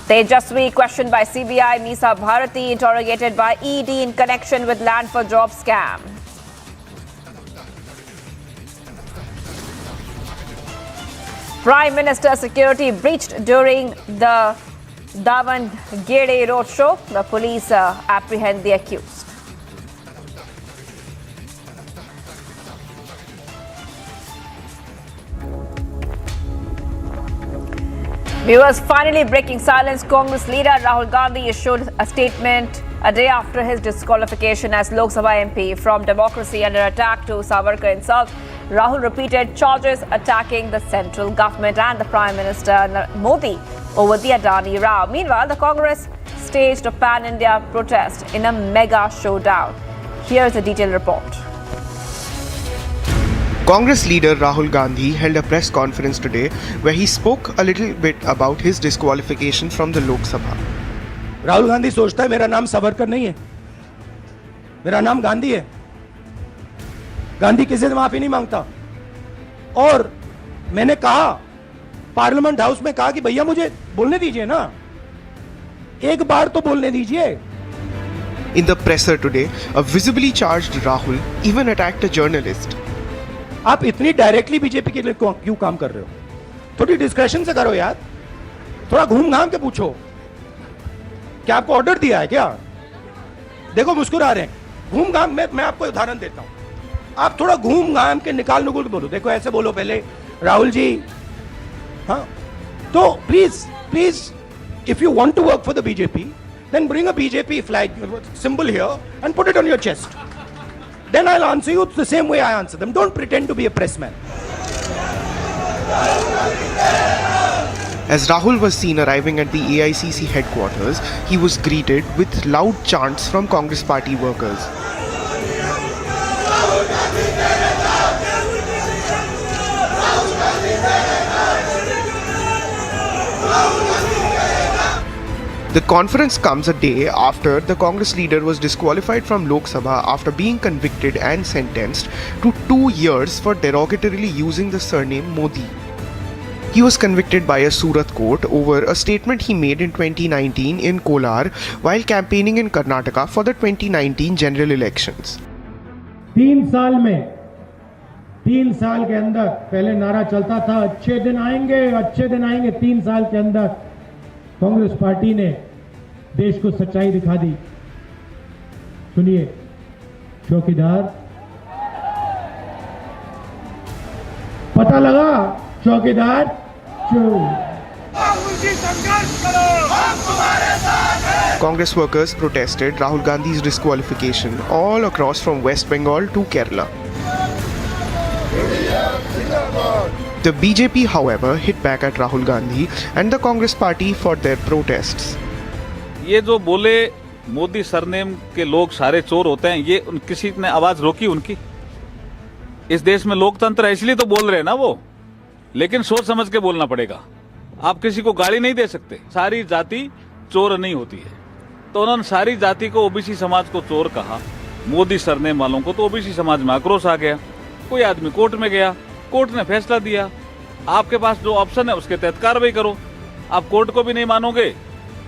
Tejaswi questioned by CBI, Misa Bharati interrogated by ED in connection with land for job scam. Prime Minister security breached during the Davangere roadshow. The police apprehend the accused. Viewers, finally breaking silence. Congress leader Rahul Gandhi issued a statement a day after his disqualification as Lok Sabha MP. From democracy under attack to Savarkar insult, Rahul repeated charges attacking the central government and the Prime Minister Modi over the Adani row. Meanwhile, the Congress staged a pan-India protest in a mega showdown. Here's a detailed report. Congress leader Rahul Gandhi held a press conference today where he spoke a little bit about his disqualification from the Lok Sabha. Rahul Gandhi सोचता है मेरा नाम सावरकर नहीं है, मेरा नाम गांधी है. गांधी किसी से माफी नहीं मांगता. और मैंने कहा, पार्लियामेंट हाउस में कहा कि भैया मुझे बोलने दीजिए ना, एक बार तो बोलने दीजिए. In the presser today, a visibly charged Rahul even attacked a journalist. आप इतनी डायरेक्टली बीजेपी के लिए क्यों काम कर रहे हो? थोड़ी डिस्कशन से करो यार, थोड़ा घूम घाम के पूछो. क्या आपको ऑर्डर दिया है क्या? देखो मुस्कुरा रहे हैं. घूम घाम, मैं आपको उदाहरण देता हूं. आप थोड़ा घूम घाम के निकाल नुकुल के बोलो. देखो ऐसे बोलो पहले, राहुल जी. हाँ, तो please if you want to work for the BJP, then bring a BJP flag symbol here and put it on your chest. Then I'll answer you the same way I answer them. Don't pretend to be a pressman. As Rahul was seen arriving at the AICC headquarters, he was greeted with loud chants from Congress party workers. The conference comes a day after the Congress leader was disqualified from Lok Sabha after being convicted and sentenced to 2 years for derogatorily using the surname Modi. He was convicted by a Surat court over a statement he made in 2019 in Kolar while campaigning in Karnataka for the 2019 general elections. 3 साल के अंदर पहले नारा चलता था अच्छे दिन आएंगे 3 साल के अंदर कांग्रेस पार्टी ने देश को सच्चाई दिखा दी। सुनिए चौकीदार, पता लगा चौकीदार Congress workers protested Rahul Gandhi's disqualification all across from West Bengal to Kerala. The BJP, however, hit back at Rahul Gandhi and the Congress party for their protests. ये जो बोले मोदी सरनेम के लोग सारे चोर होते हैं, ये किसी ने आवाज रोकी उनकी? इस देश में लोकतंत्र है इसलिए तो बोल रहे हैं ना वो, लेकिन सोच समझ के बोलना पड़ेगा। आप किसी को गाली नहीं दे सकते। सारी जाति चोर नहीं होती है, तो उन्होंने सारी जाति को ओबीसी समाज को चोर कहा। मोदी सरनेम वालों को तो ओबीसी समाज में आक्रोश आ गया। कोई आदमी कोर्ट में गया, कोर्ट ने फैसला दिया। आपके पास जो ऑप्शन है उसके तहत कार्रवाई करो। आप कोर्ट को भी नहीं मानोगे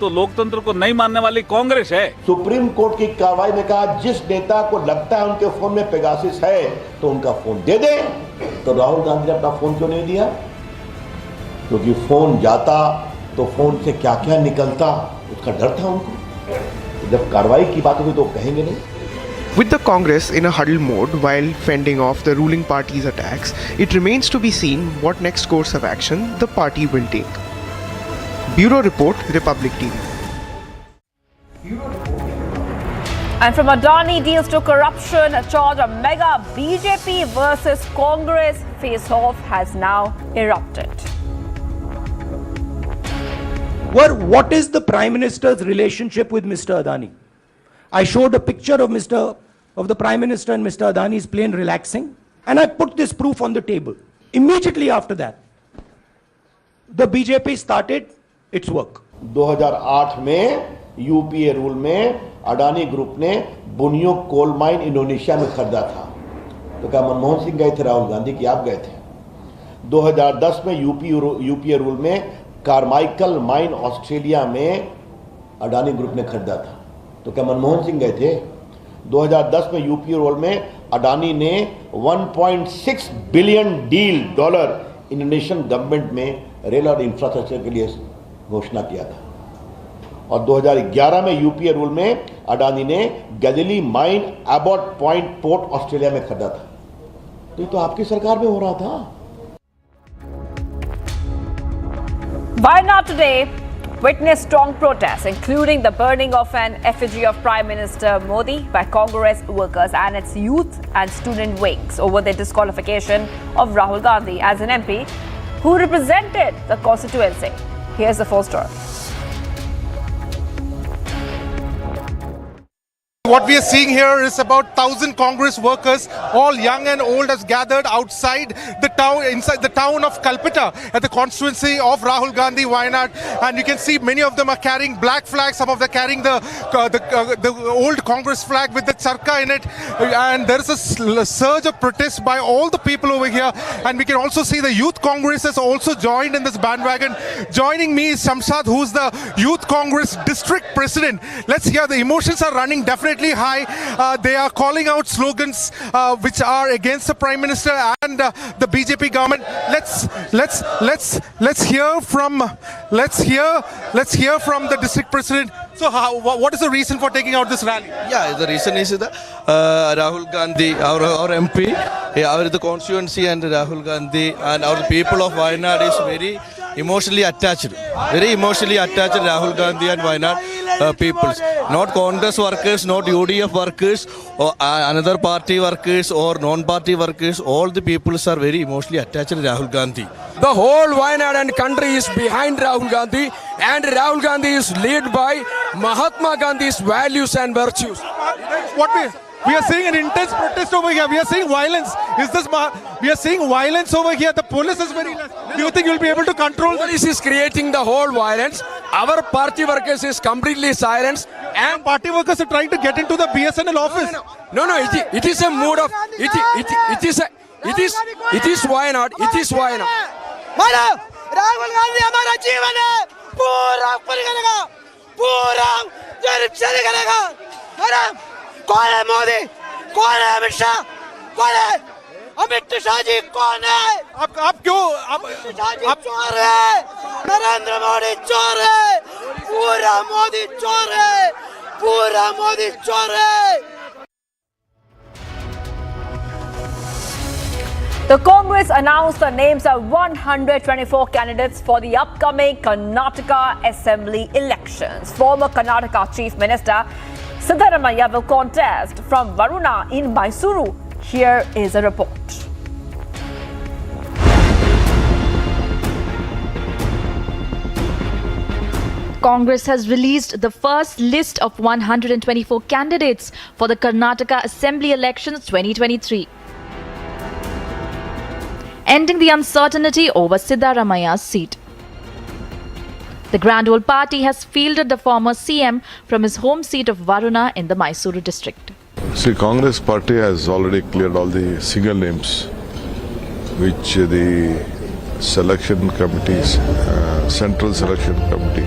तो लोकतंत्र को नहीं मानने वाली कांग्रेस है। सुप्रीम कोर्ट की कार्रवाई में कहा जिस नेता को लगता है उनके फोन में पेगासिस है तो उनका फोन दे दे। तो राहुल गांधी ने अपना फोन क्यों नहीं दिया? क्योंकि फोन जाता तो फोन से क्या क्या निकलता उसका डर था उनको। जब कार्रवाई की बात होगी तो कहेंगे नहीं। With the Congress in a huddle mode while fending off the ruling party's attacks, it remains to be seen what next course of action the party will take. Bureau Report, Republic TV. And from Adani deals to corruption, a charge of mega BJP versus Congress face-off has now erupted. Well, what is the Prime Minister's relationship with Mr. Adani? I showed a picture of the Prime Minister and Mr. Adani's plane relaxing, and I put this proof on the table. Immediately after that, the BJP started its work. 2008 में UPA rule में Adani group ने बुनियो coal mine Indonesia में खरीदा था। तो क्या मनमोहन सिंह गए थे, राहुल गांधी की आप गए थे? 2010 में यूपीए रूल में कार्माइकल माइन ऑस्ट्रेलिया में अडानी ग्रुप ने खरीदा था। तो क्या मनमोहन सिंह गए थे? 2010 में यूपीए रोल में अडानी ने 1.6 बिलियन डॉलर इंडोनेशियन गवर्नमेंट में रेल और इंफ्रास्ट्रक्चर के लिए घोषणा किया था। और 2011 में यूपीए रूल में अडानी ने Galilee mine Abbot Point port Australia में खरीदा था। तो ये तो आपकी सरकार में हो रहा था। Wayanad today witnessed strong protests, including the burning of an effigy of Prime Minister Modi by Congress workers and its youth and student wings over the disqualification of Rahul Gandhi as an MP who represented the constituency. Here's the full story. What we are seeing here is about 1,000 Congress workers, all young and old, has gathered outside the town, inside the town of Kalpita, at the constituency of Rahul Gandhi, Wayanad. And you can see many of them are carrying black flags. Some of them are carrying the old Congress flag with the charka in it. And there is a surge of protest by all the people over here. And we can also see the Youth Congress has also joined in this bandwagon. Joining me is Shamshad, who's the Youth Congress District President. Let's hear. The emotions are running definitely high. They are calling out slogans which are against the Prime Minister and the BJP government. Let's hear from the District President. So, what is the reason for taking out this rally? Yeah, the reason is that Rahul Gandhi, our MP, our the constituency, and Rahul Gandhi and our people of Wayanad is very emotionally attached. Very emotionally attached Rahul Gandhi and Wayanad. peoples, not Congress workers, not UDF workers, or another party workers or non-party workers. All the peoples are very emotionally attached to Rahul Gandhi. The whole Wayanad and country is behind Rahul Gandhi, and Rahul Gandhi is led by Mahatma Gandhi's values and virtues. We are seeing an intense protest over here. We are seeing violence. We are seeing violence over here. The police is very less. Do you think you'll be able to control? Police is creating the whole violence. Our party workers is completely silenced, and party workers are trying to get into the BSNL office. No. It is a mood of it is Wayanad. It is Wayanad. Madam, Rahul Gandhi हमारा जीवन है. पूरा करेगा. पूरा चले करेगा. Madam, कौन है मोदी? कौन है अमित शाह? कौन है अमित शाह जी? कौन है? आप क्यों? अमित शाह जी चोर है. नरेंद्र मोदी चोर है. पूरा मोदी चोर है. पूरा मोदी चोर है. The Congress announced the names of 124 candidates for the upcoming Karnataka Assembly elections. Former Karnataka Chief Minister Siddaramaiah will contest from Varuna in Mysuru. Here is a report. Congress has released the first list of 124 candidates for the Karnataka Assembly elections 2023. Ending the uncertainty over Siddaramaiah's seat. The Grand Old Party has fielded the former CM from his home seat of Varuna in the Mysuru district. See, Congress party has already cleared all the single names which the selection committees, Central Selection Committee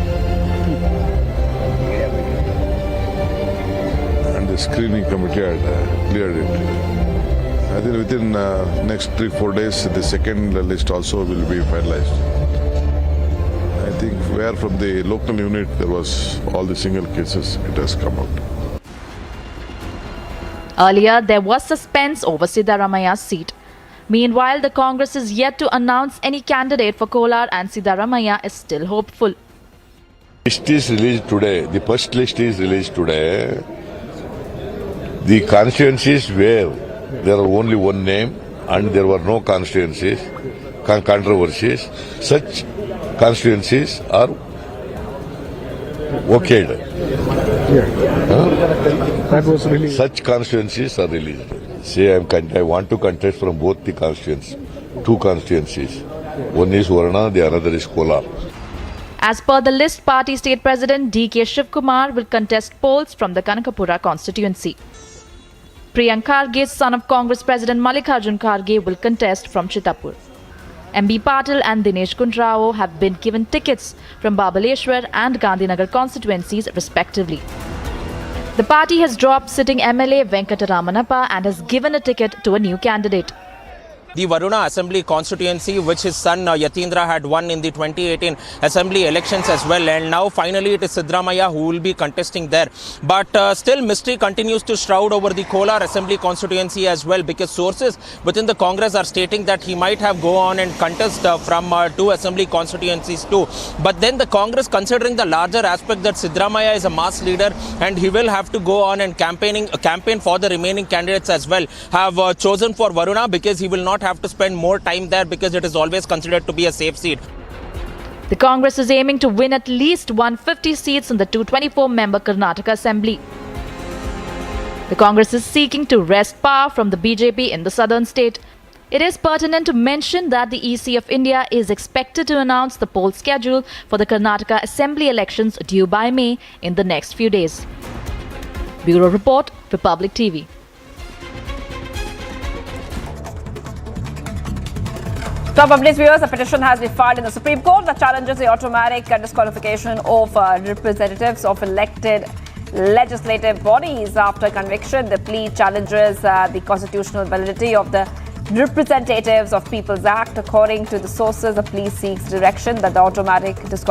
and the screening committee had cleared it. I think within next 3-4 days, the second list also will be finalized. I think where from the local unit there was all the single cases, it has come out. Earlier, there was suspense over Siddaramaiah's seat. Meanwhile, the Congress is yet to announce any candidate for Kolar, and Siddaramaiah is still hopeful. List is released today. The first list is released today. The constituencies where there are only one name and there were no constituencies, controversies, such constituencies are okayed. That was released. Such constituencies are released. Say I want to contest from both the constituencies, two constituencies. One is Varuna, the other is Kolar. As per the list, party state president D.K. Shivkumar will contest polls from the Kanakapura constituency. Priyank Kharge, son of Congress President Mallikarjun Kharge, will contest from Chitapur. MB Patil and Dinesh Gundrao have been given tickets from Babaleshwar and Gandhinagar constituencies respectively. The party has dropped sitting MLA Venkataramanappa and has given a ticket to a new candidate. The Varuna Assembly constituency, which his son Yatindra had won in the 2018 Assembly elections as well, and now finally it is Siddaramaiah who will be contesting there. But still mystery continues to shroud over the Kolar Assembly constituency as well, because sources within the Congress are stating that he might have go on and contest from two Assembly constituencies too. But then the Congress, considering the larger aspect that Siddaramaiah is a mass leader and he will have to go on and campaign for the remaining candidates as well, have chosen for Varuna because he will not have to spend more time there, because it is always considered to be a safe seat. The Congress is aiming to win at least 150 seats in the 224-member Karnataka Assembly. The Congress is seeking to wrest power from the BJP in the southern state. It is pertinent to mention that the EC of India is expected to announce the poll schedule for the Karnataka Assembly elections due by May in the next few days. Bureau Report, Republic TV. Top updates, viewers. A petition has been filed in the Supreme Court that challenges the automatic disqualification of representatives of elected legislative bodies after conviction. The plea challenges the constitutional validity of the Representatives of People's Act. According to the sources, the plea seeks direction that the automatic disqualification